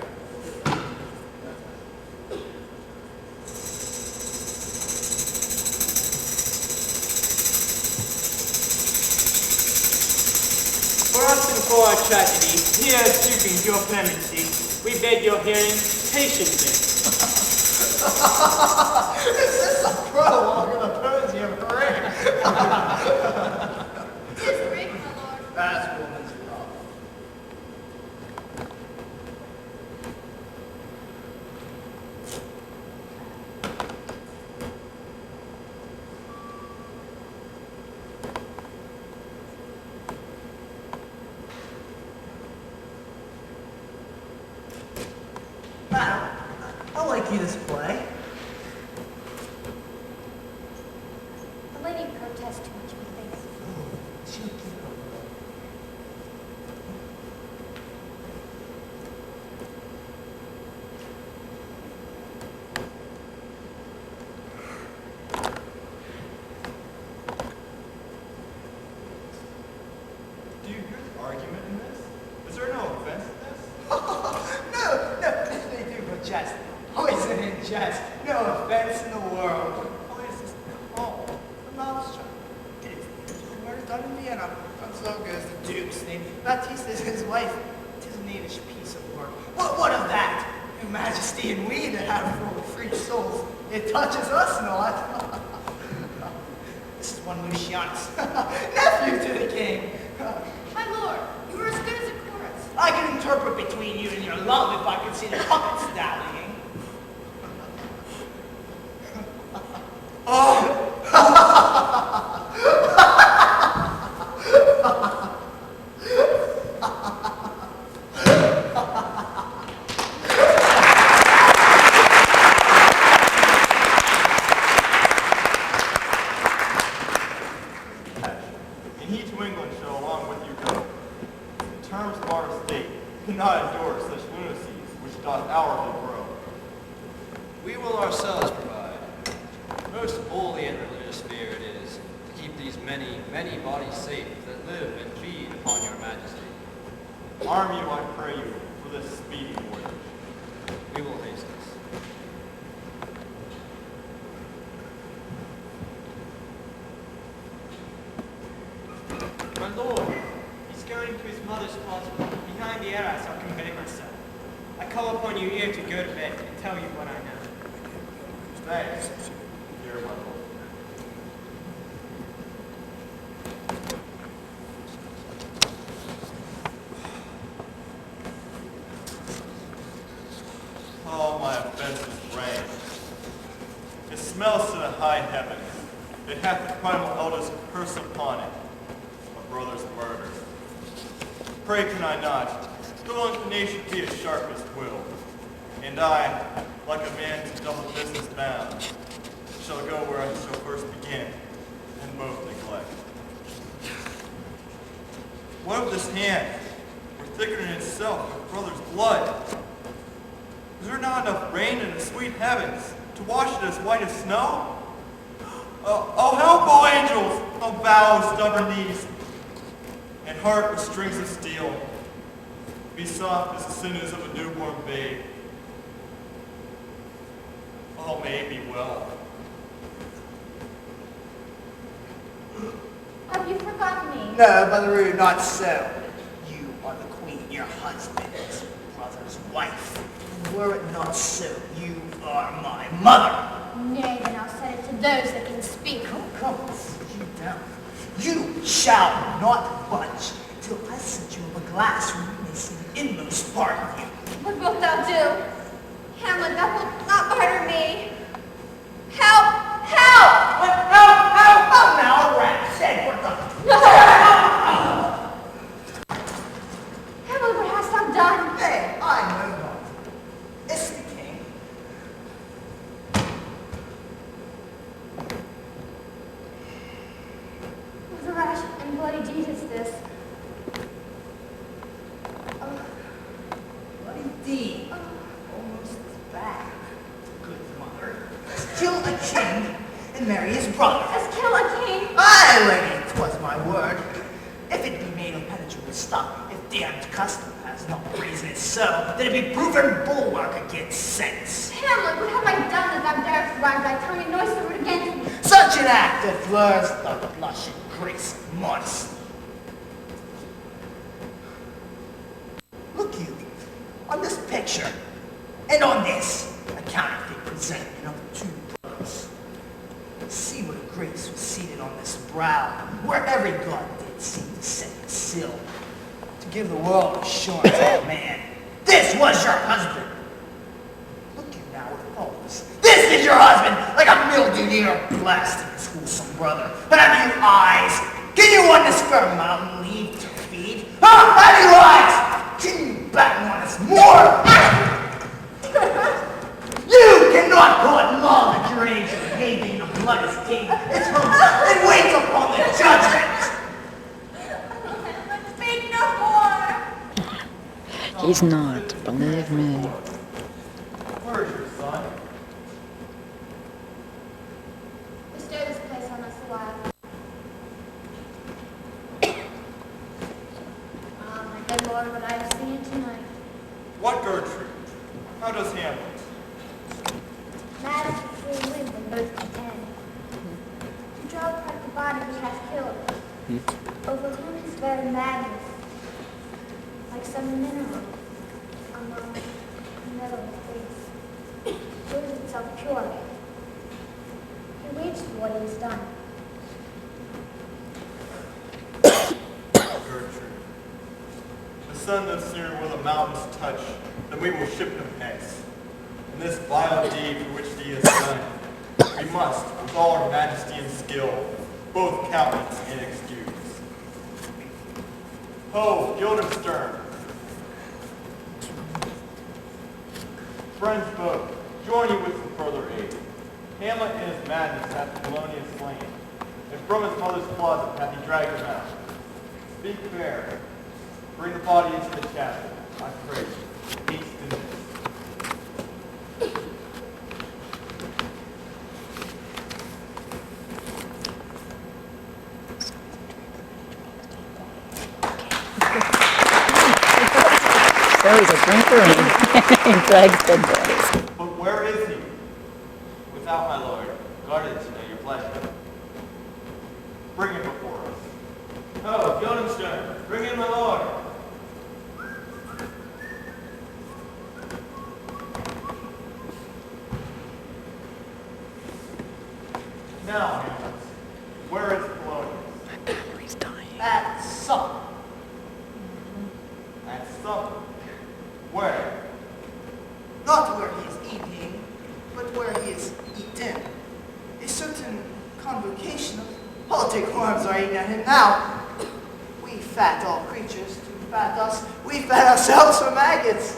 For us and for our tragedy, here seeking your clemency, we beg your hearing patiently. Is this a prologue of the poesy of career? 'Tis great, my lord. That's woman's love. Madam, I like you this play. The lady protests too much, methinks. She'll keep her word. Do you hear the argument in this? Is there no offense in this? No, they do but jest. Poison and jest. No offense in the world. Oh, it's just calm. The mouth's shut. It is the murder done in Vienna. Done so good as the Duke's name. Baptiste is his wife. 'Tis a knavish piece of work. What of that? Your Majesty and we that have full free souls. It touches us not. This is one Lucianus, nephew to the king. My lord, you are as good as a chorus. I can interpret between you and your love if I could see the puppets dallying. And he to England shall along with you go. The terms of our estate cannot endure such lunacies which doth hourly grow. We will ourselves provide. Most holy and religious fear it is to keep these many, many bodies safe that live and feed upon your majesty. Arm you, I pray you, for this speedy voyage. We will haste us. My lord, he's going to his mother's closet. Behind the arras I'll convey myself. I call upon you here to go to bed and tell you what I know. Thanks, dear my lord. Oh, my offenses reign. It smells to the high heavens. It hath the primal elder's curse upon it, a brother's murder. Pray can I not, though inclination be as sharp as will, and I, like a man to double business bound, shall go where I shall first begin, and both neglect. What of this hand, or thickening itself with brother's blood? Is there not enough rain in the sweet heavens to wash it as white as snow? Oh, help, O angels! Oh, bow stubborn knees, and heart with strings of steel. Be soft as the sinews of a newborn babe. All may be well. Have you forgotten me? No, Mother Rude, not so. You are the queen, your husband's brother's wife. Were it not so, you are my mother. Nay, then I'll set it to those that can speak. Come, sit you down. You shall not budge till I set you up a glass where you may see the inmost part of you. What wilt thou do? Hamlet, thou wilt not murder me. Help! Help! What? Help! Oh, now a rat said what the... Hamlet, what hast thou done? Hey, I know not. It's the king. What a rash and bloody deed is this? Bloody deed. Almost as bad. Good mother. Let's kill a king and marry his brother. Let's kill a king. Aye, lady, 'twas my word. If it be made of penetrable stuff, if damned custom has not reason it so, then it be proven bulwark against sense. Hamlet, what have I done that thou darest wag thy tongue and noise the root against me? Such an act that blurs the blush and grace of modesty. Look you, on this picture, and on this, a counterfeit presentment of the two brothers. See what a grace was seated on this brow, where every god did seem to set its sill, to give the world assurance of man. This was your husband. Look you now what follows. This is your husband, like a mildewed ear blasting his wholesome brother. But have you eyes? Can you on this fair mountain leave to feed? Huh? Have you eyes? Can you batten on us more? You cannot go at law that your age of behaving of blood is king. It's from it waits upon the judgment. Hamlet, speak no more. He's not, believe me. Where is your son? Bestow this place on us a while. Ah, my good lord, what I have seen tonight. What Gertrude? How does Hamlet? Mad as the full wind and both contend. To draw apart the body he hath killed, overcome his very madness, like some mineral among metal face, shows itself pure. He waits for what he has done. Gertrude. The sun no sooner will the mountains touch than we will ship him hence. And this vile deed for which he has done, we must, with all our majesty and skill, both countenance and excuse. Ho, Guildenstern! Friends both, join you with some further aid. Hamlet in his madness hath Polonius slain, and from his mother's closet hath he dragged him out. Speak fair. Bring the body into the chapel, I pray you. Haste in this. So he's a drinker and he drags dead bodies. But where is he? Without, my lord, guarded to know your pleasure. Bring him before us. Oh, Guildenstern, bring in my lord. Now, Hamlet, where is Polonius? He's dying. At supper. At supper. Where? not where he is eating, but where he is eaten. A certain convocation of politic worms are eating at him now. We fat all creatures to fat us. We fat ourselves for maggots.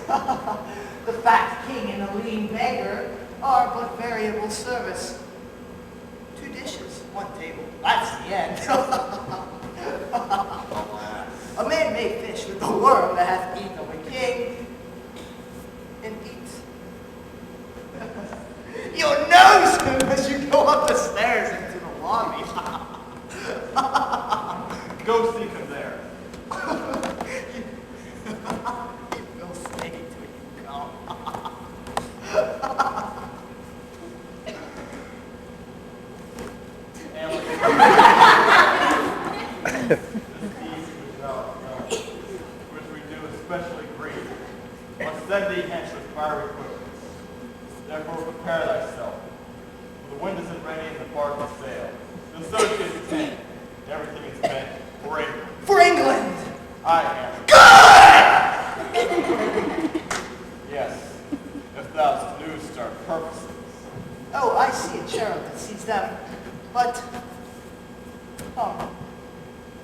The fat king and the lean beggar are but variable service. 2 dishes, 1 table. That's the end. A man may fish with the worm that hath eaten of a king, and eat. You'll notice him as you go up the stairs into the lobby. Go seek him there. You will stay till you come. Which we do especially grieve, must send thee hence with fiery quickness. Therefore prepare thyself, for the wind isn't ready and the bark will sail. The search is tent, everything is meant for England. For England! I am. Yes, if thou knewest our purposes. Oh, I see a cherub that sees them. But,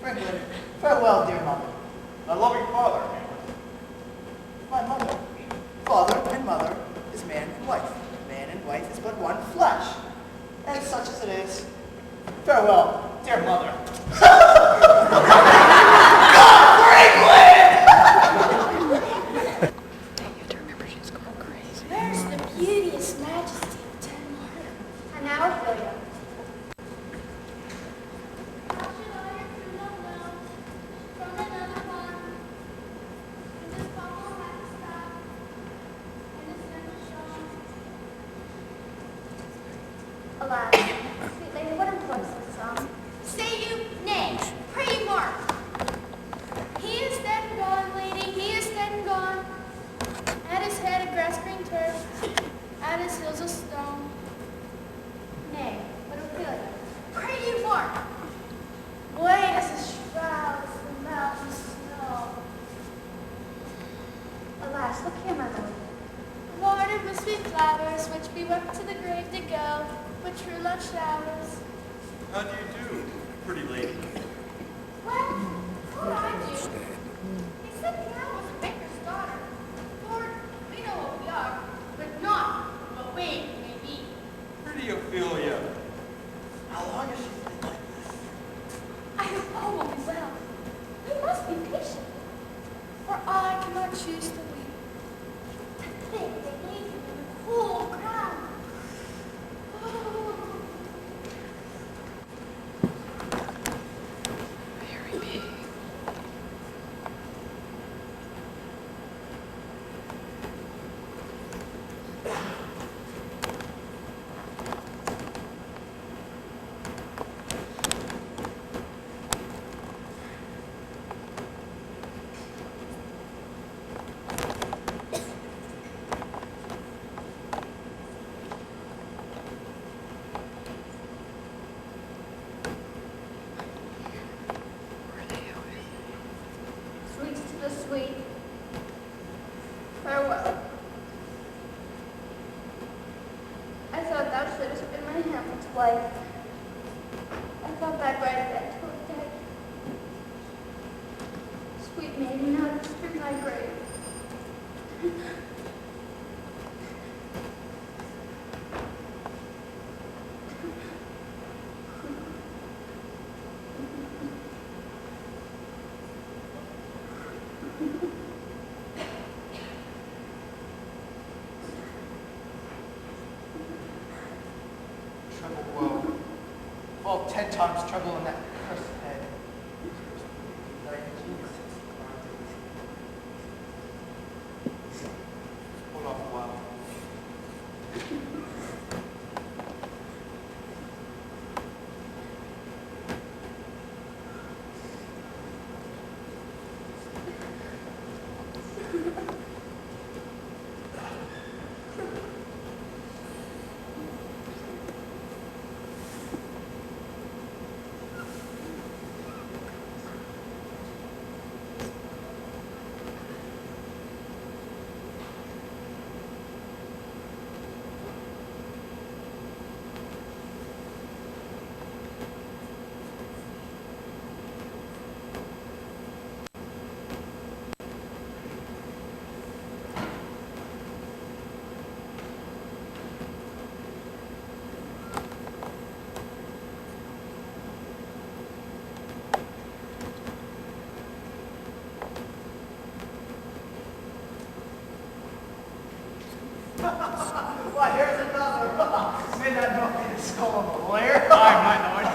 Franklin, farewell, dear mother. Thy loving father, Hamlet. My mother. Father and mother is man and wife. Man and wife is but one flesh. And such as it is, farewell, dear mother. God for England! Where's the beauteous majesty of Denmark? And now, Ophelia. How should I your true love know from another one? And this bubble hath a stop, and this never shone. Alas, sweet lady, what imports this song? Say you nay, pray you mark. He is dead and gone, lady, he is dead and gone. At his head a grass-green turf, at his heels a stone. Nay, but Ophelia, pray you mark. White as a shroud is the mountain snow. Alas, look here, my lord. Lord, it must be flowers which be wept to the grave to go, but true love showers. How do you do, pretty lady? Well, what I do, except that I was a baker's daughter. Lord, we know what we are, but not what we may be. Pretty Ophelia. How long has she been like this? I hope all will be well. We must be patient, for I cannot choose to weep. To think they gave him in the cool ground. Oh. Sweets to the sweet. Farewell. I thought thou shouldst been my Hamlet's wife. I thought thy bright bed till dead. Sweet maiden, now disturb thy grave. Trouble woe. Fall 10 times trouble in that cursed head. Hold off a while. Why, here's another. May that not be the skull of a lawyer? Aye, my lord.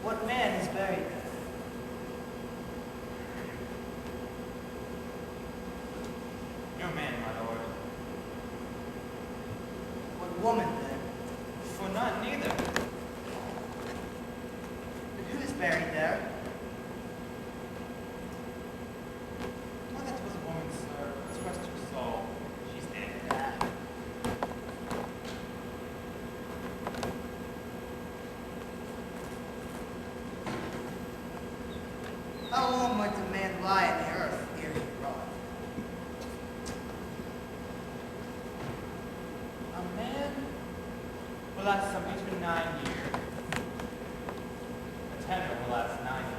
What man is buried there? No man, my lord. What woman then? For none neither. And who is buried there? Well, that was a woman, sir. Let's rest her soul. She's dead. How long might the man lie in the earth ere he rot? A man will last some 8 or 9 years. A tenor will last 9 years.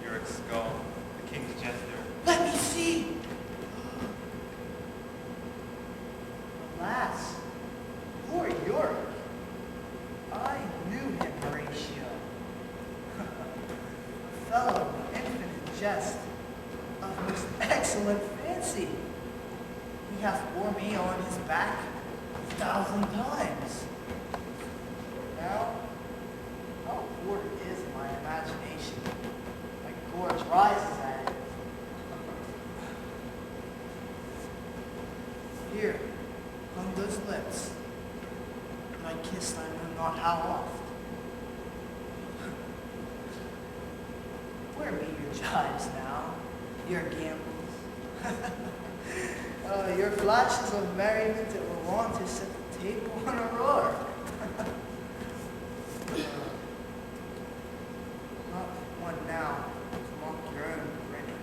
Yorick's skull, the king's jester. Let me see. Alas, poor Yorick. I knew him, Horatio. A fellow of infinite jest, of most excellent fancy. He hath bore me on his back 1,000 times. Now, how poor it is in my imagination. My gorge rises at it. Here, hung those lips, and I kissed I know not how oft. Where be your jibes now, your gambols? Your flashes of merriment that were wont to set the table on a roar. Not one now to mock your own grinning.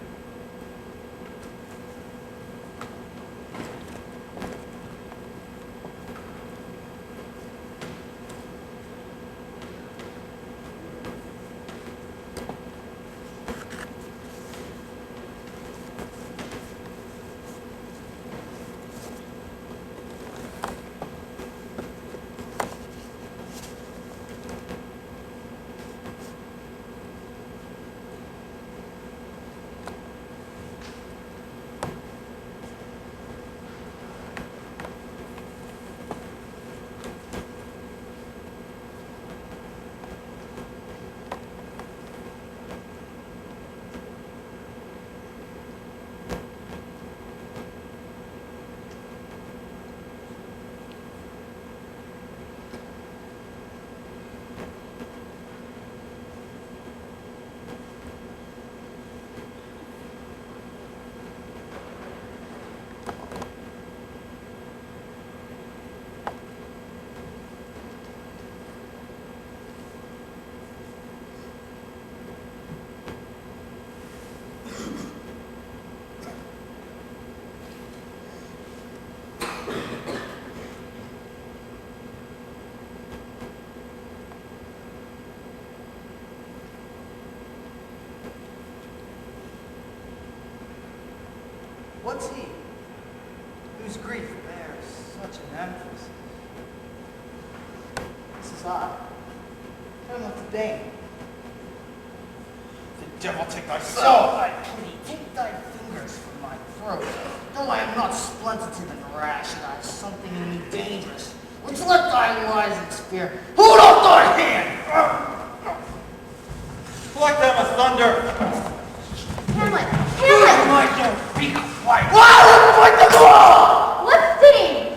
What's he, whose grief bears such an emphasis? This is I, Hamlet the Dane. The devil take thy So, soul! I plead, take thy fingers from my throat. Though I am not splendid and rash, and I have something in me dangerous, which let thy wise fear. Hold up thy hand! Pluck them asunder! Hamlet! Hamlet! My don't be quiet! Wow! Fight the law! What's sitting?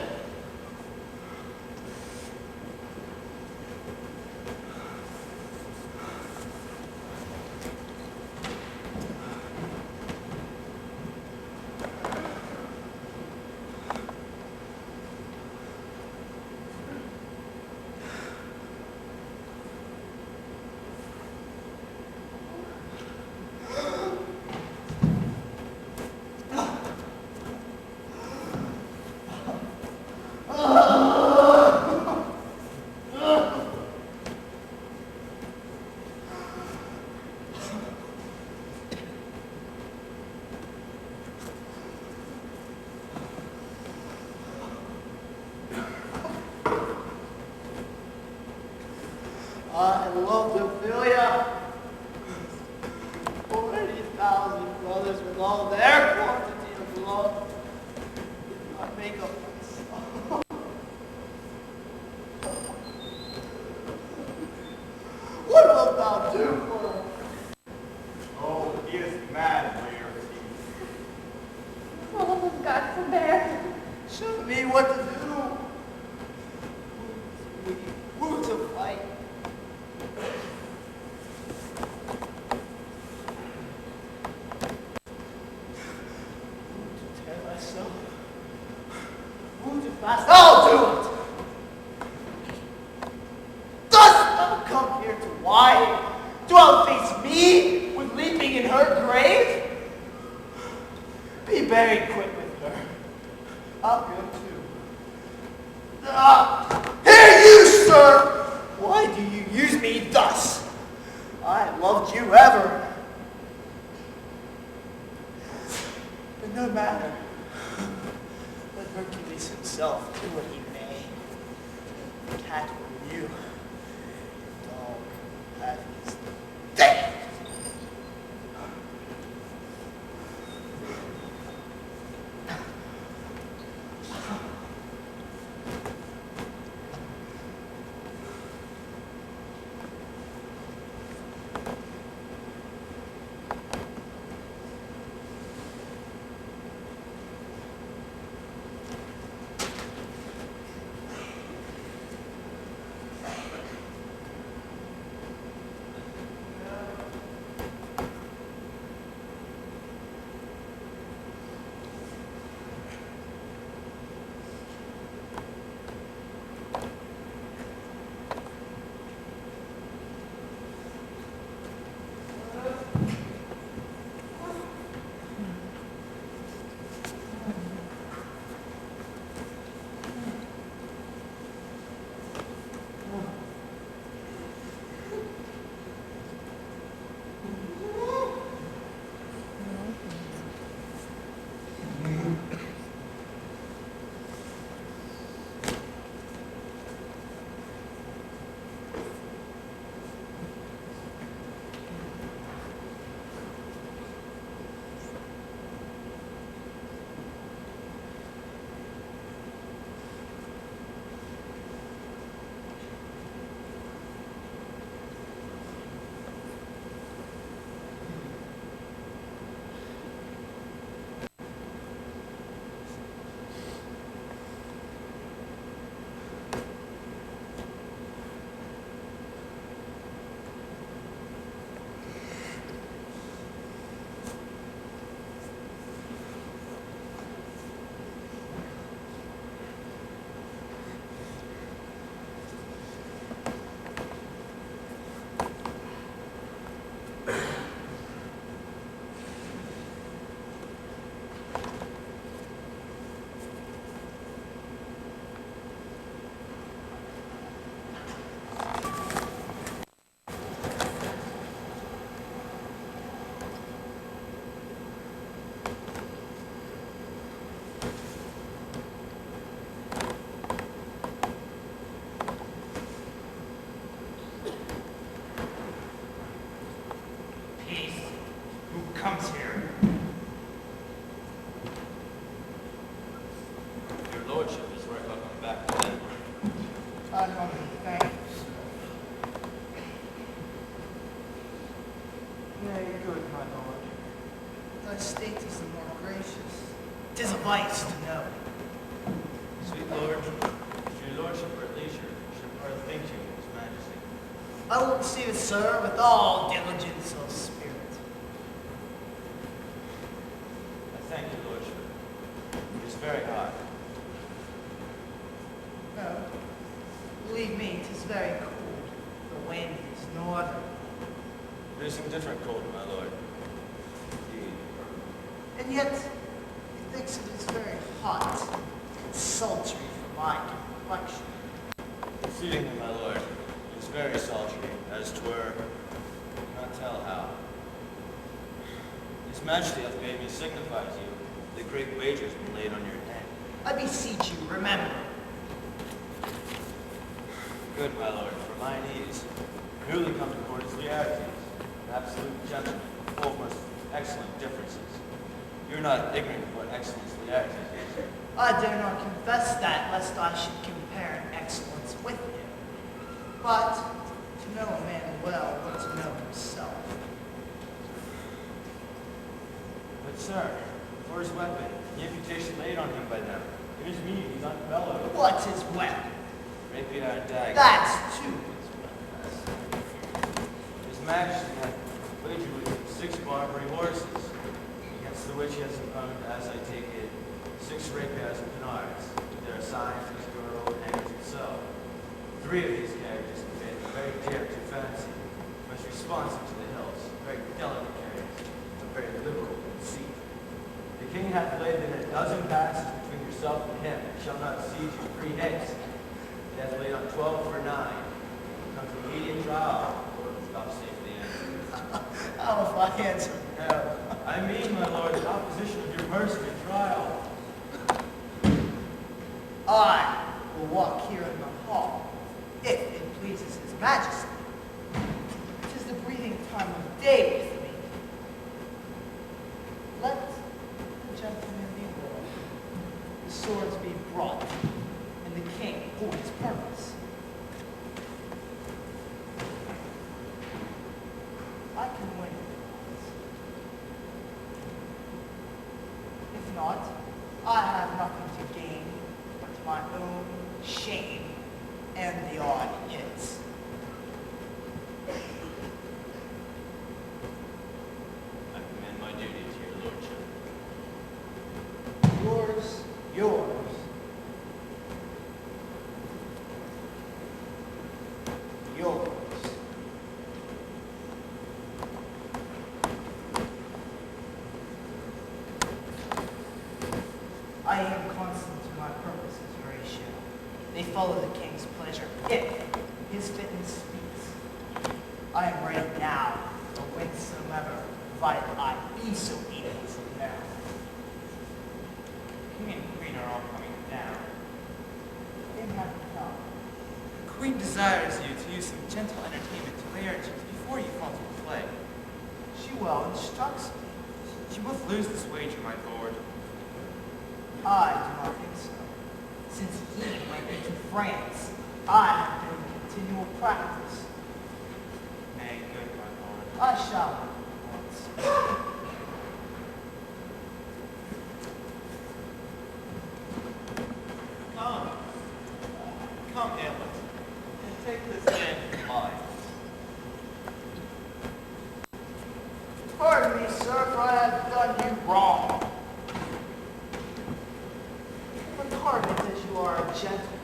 loved Ophelia. 40,000 brothers with all their quantity of love did not make up my soul. What wilt thou do for her? Oh, he is mad, Laertes. Oh, God forbear. Show me what to do. Who to fight. Who to tear myself. Who to fast. I'll do it! Dost thou come here to whine? To outface me with leaping in her grave? Be very quick with her. I'll go too. Here you, sir! Why do you use me thus? I loved you ever. But no matter. Let Hercules himself do what he may. Cat will you. Dog have his day. comes here. Your lordship is right welcome back to Denmark. Thank you, sir. Nay, good, my lord. Thy state is the more gracious. 'Tis a vice to know. Sweet lord, if your lordship were at leisure, should further thank you, his majesty. I will receive it, sir, with all diligence of spirit. I thank your lordship. It is very hot. No, believe me, 'tis very cold. The wind is northern. It is indifferent cold, my lord. Indeed. And yet, methinks it is very hot and sultry for my complexion. Exceedingly, my lord. It is very sultry, as 'twere, I cannot tell how. His majesty hath bade me signify to you the great wagers been laid on your head. I beseech you, remember. Good, my lord, for mine ease. Newly come to court is Laertes, an absolute gentleman, full of most excellent differences. You're not ignorant of what excellence Laertes is. I dare not confess that, lest I should compare excellence with him. But to know a man well, but to know himself. But sir, for his weapon, the imputation laid on him by them, it is me, he's unbellowed. What's his weapon? Rapier and dagger. That's two his weapons. His Majesty hath wagered with him 6 Barbary horses, against the which he has impounded, as I take it, 6 rapiers and penards, with their signs, his girdle, hangers, and so. 3 of these carriages have been very dear to fancy, most responsive to the hills, very delicate carriages, but very liberal in seat. The king hath laid in 12 passes between yourself and him, and shall not siege you 3 days. He hath laid on 12 for 9. Come to immediate trial, or stop safely answer. How if I answer no? I mean, my lord, the opposition of your mercy and trial. I will walk here in the hall, if it pleases his majesty. 'Tis the breathing time of day with me. Let the gentleman be willing, the swords be brought, and the king for his purpose. I can win it. If not, I have nothing to gain but my own shame and the odd hits. I commend my duty to your lordship. Yours, yours. Yours. I am constant to my purposes, Horatio. They follow the king's pleasure if his fitness speaks. I am ready now for whensoever, provided I be so able to now. King and queen are all coming down. They have come. The queen desires you to use some gentle entertainment to Laertes before you fall to play. She well instructs me. You both lose this wager, my lord. I do not think so. Since he went into France, I have been in continual practice. Nay, good, my lord. I shall once. Come. Come, Hamlet, and take this hand in mine. Pardon me, sir, for I have done you wrong. Incarnate as you are a gentleman,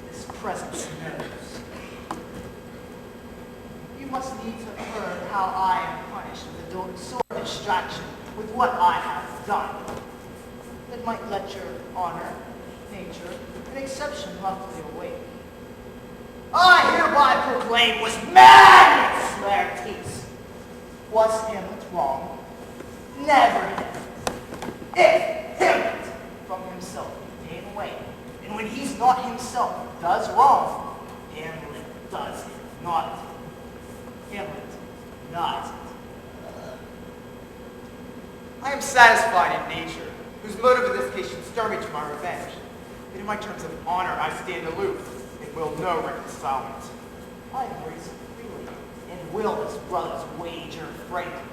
this presence knows. You must needs have heard how I am punished with a sore distraction with what I have done. That might let your honor, nature, and exception roughly awake. I hereby proclaim was madness, Laertes. Was Hamlet wrong? Never him. If Hamlet from himself be taken away, and when he's not himself does wrong, Hamlet does it not. Hamlet not. I am satisfied in nature, whose motive in this case should stir me to my revenge. But in my terms of honor, I stand aloof, and will no reconcilement. I embrace it freely, and will his brother's wager frankly play.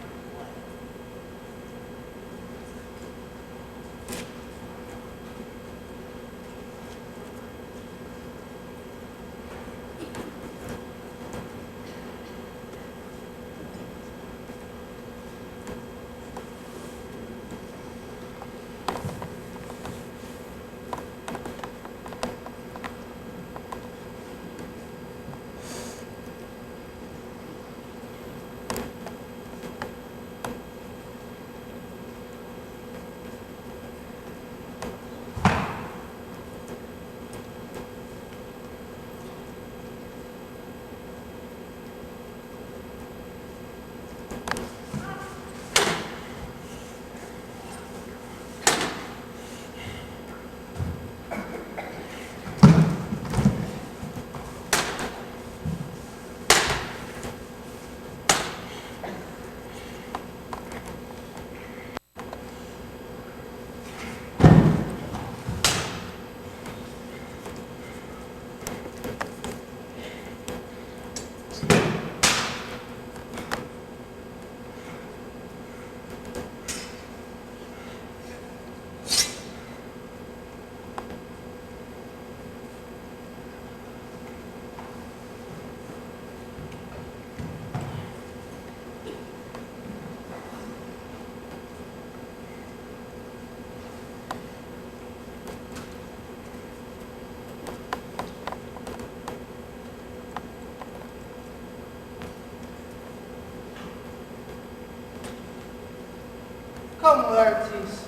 Come, Laertes.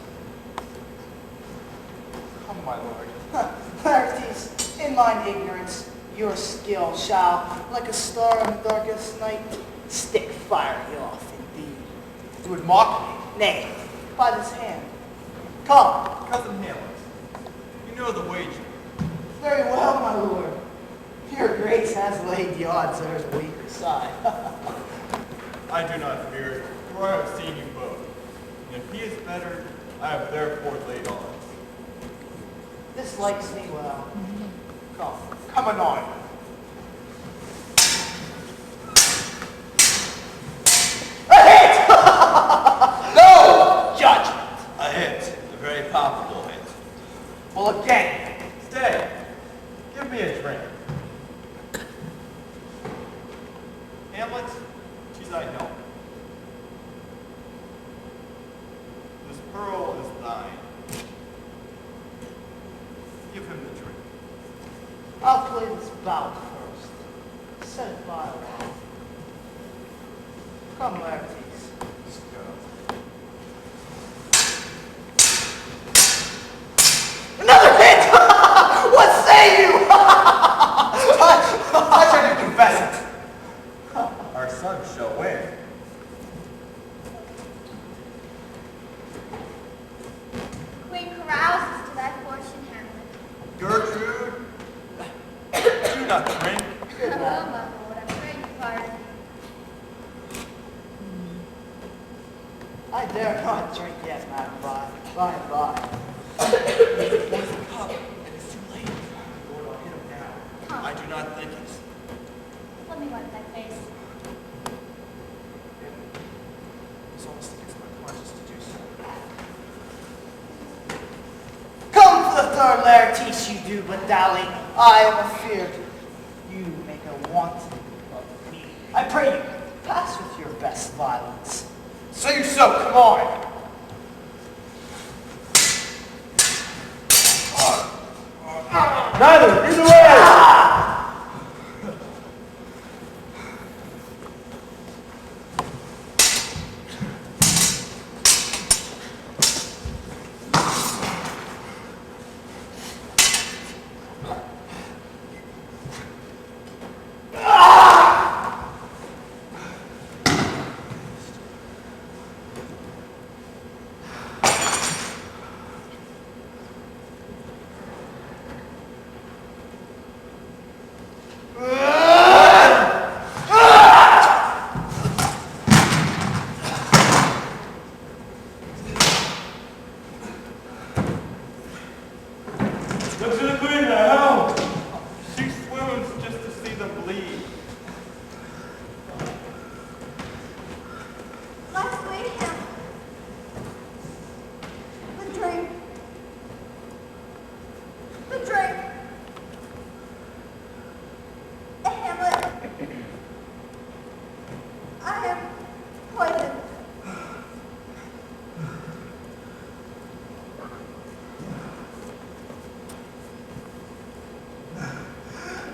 Come, my lord. Laertes, in mine ignorance, your skill shall, like a star in the darkest night, stick fiery off indeed. You would mock me. Nay, by this hand. Come. Cousin Hamlet, you know the wager. Very well, my lord. Your grace has laid the odds on the weaker side. I do not fear it, for I have seen you both. And if he is better, I have therefore laid odds. This likes me well. Come. Come anon. A hit! No! Judgment. A hit. A very palpable hit. Well, again. Stay. Give me a drink. Hamlet, she's thy help. This pearl is thine. Give him the drink. I'll play this bout first. Set it by a while. Come, Laertes. Let's go. Another hit! What say you? I tried to confess it. Our son shall win. Queen carouses to thy portion, Hamlet. Gertrude, do not drink. Oh, my lord, I pray you pardon me. I dare not drink yet, madam, by and by. There's a cup, and it's too late. Lord, I'll hit him now. Come, I do not think it's... let me wipe thy face. It's almost against my conscience to do so. Come for the third, Laertes, you do but dally. I am afeard you make a wanton of me. I pray you, pass with your best violence. Say you so, come on. Neither, either way! Look to the queen now! She swoons just to see them bleed. Let's wait, Hamlet. The drink. The drink. Hamlet. I am poisoned.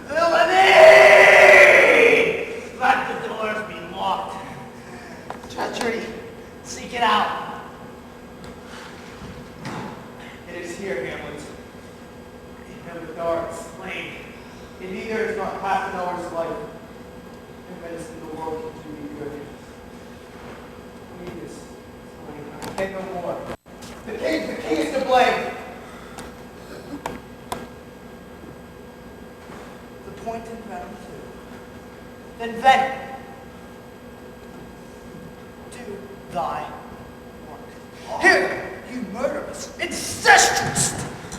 Villainy! Let the doors be locked. Treachery, seek it out. It is here, Hamlet. And the dark slain. In me there is not half an hour's life. And medicine the world can do me good. Need this. I can no more. The king is to blame. The point in venom too. Then venom. Do thy work. Here, you murderous, incestuous,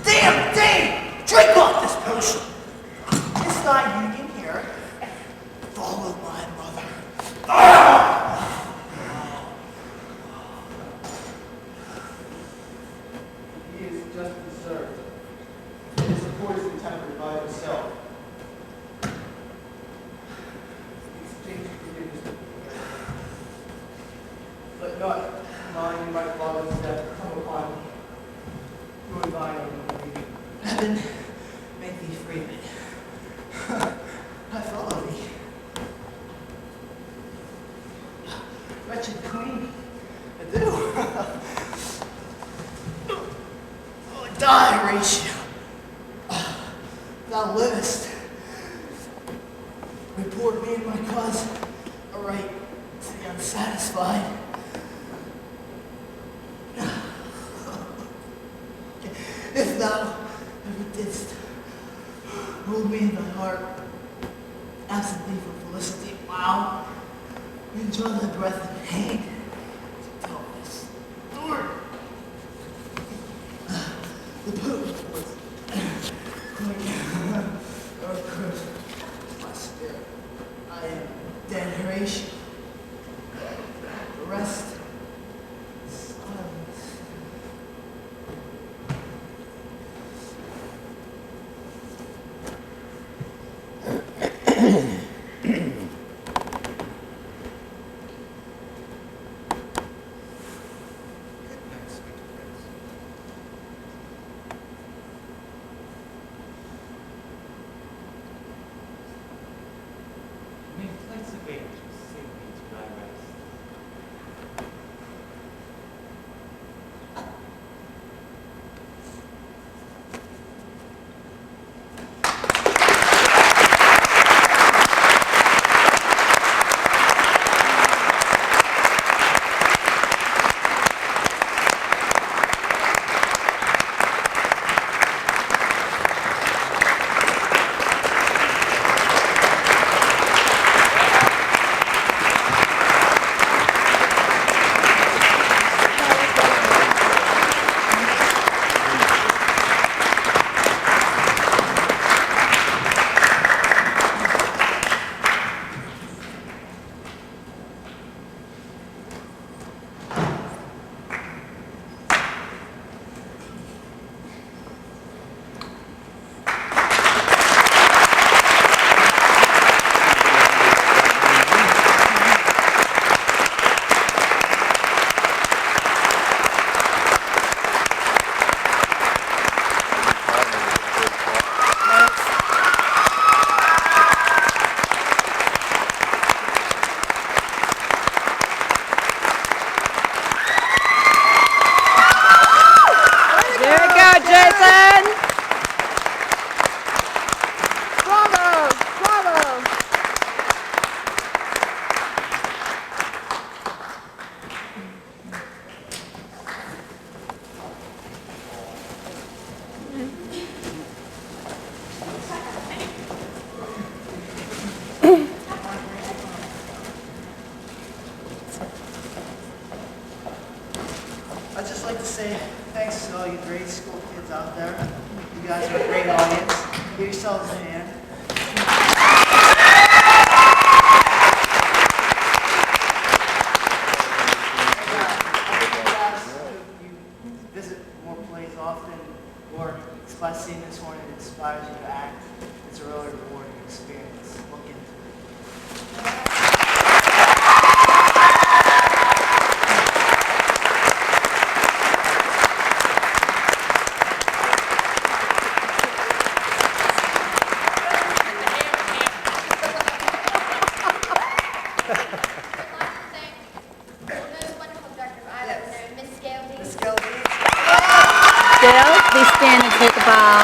damn thing! Drink off this potion. Is thy union here? Follow my mother. He is just deserved. It is a poison tempered by himself. Exchange forgiveness. Let not mine and my father's death come upon me. Who and thine only. Heaven, make thee free of it. I follow thee. Wretched queen, adieu. thou livest. Report me and my cause aright to the unsatisfied. If thou ever didst hold me in thy heart, absent thee from felicity, wow, enjoy thy breath in pain to tell this story. The poop was my spirit. I am dead Horatio. The rest is silence. May flights of angels sing me to my rest. I'd just like to say thanks to all you grade school kids out there. You guys are a great audience. Give yourselves a hand. You visit more plays often, or by seeing this one, it inspires you to act. It's a really rewarding experience. Look into it. Still, please stand and take a bow.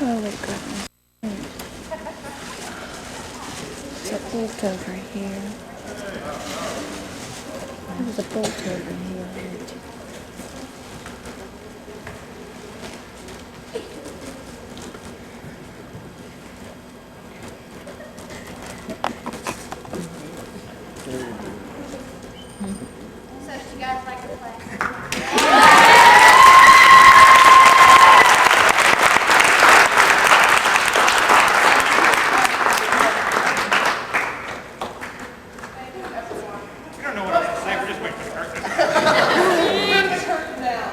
Oh, wait, goodness. There's a bolt over here. There's a bolt over here. So So do you guys like to play? We don't know what else to say. We're just waiting for the curtain. Put the curtain down.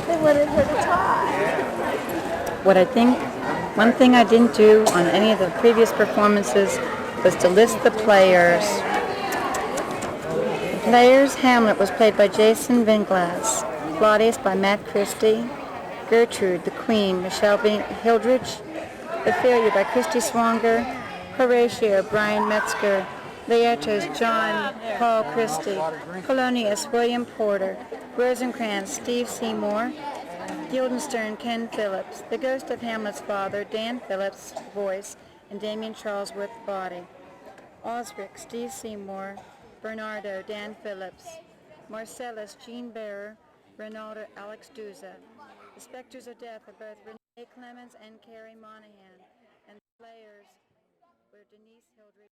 They wanted her to talk. One thing I didn't do on any of the previous performances was to list the players. The players, Hamlet was played by Jason Vinglass, Claudius by Matt Christie, Gertrude, the Queen, Michelle Hildrich, Ophelia by Christy Swanger, Horatio, Brian Metzger, Laertes, John Paul Christie, Polonius, William Porter, Rosencrantz, Steve Seymour, Guildenstern, Ken Phillips, the ghost of Hamlet's father, Dan Phillips, voice, and Damien Charlesworth, body. Osric, Steve Seymour, Bernardo, Dan Phillips, Marcellus, Gene Bearer, Ronaldo, Alex Duza. The specters of death are both Renee Clemens and Carrie Monahan, and the players were Denise Hildreth.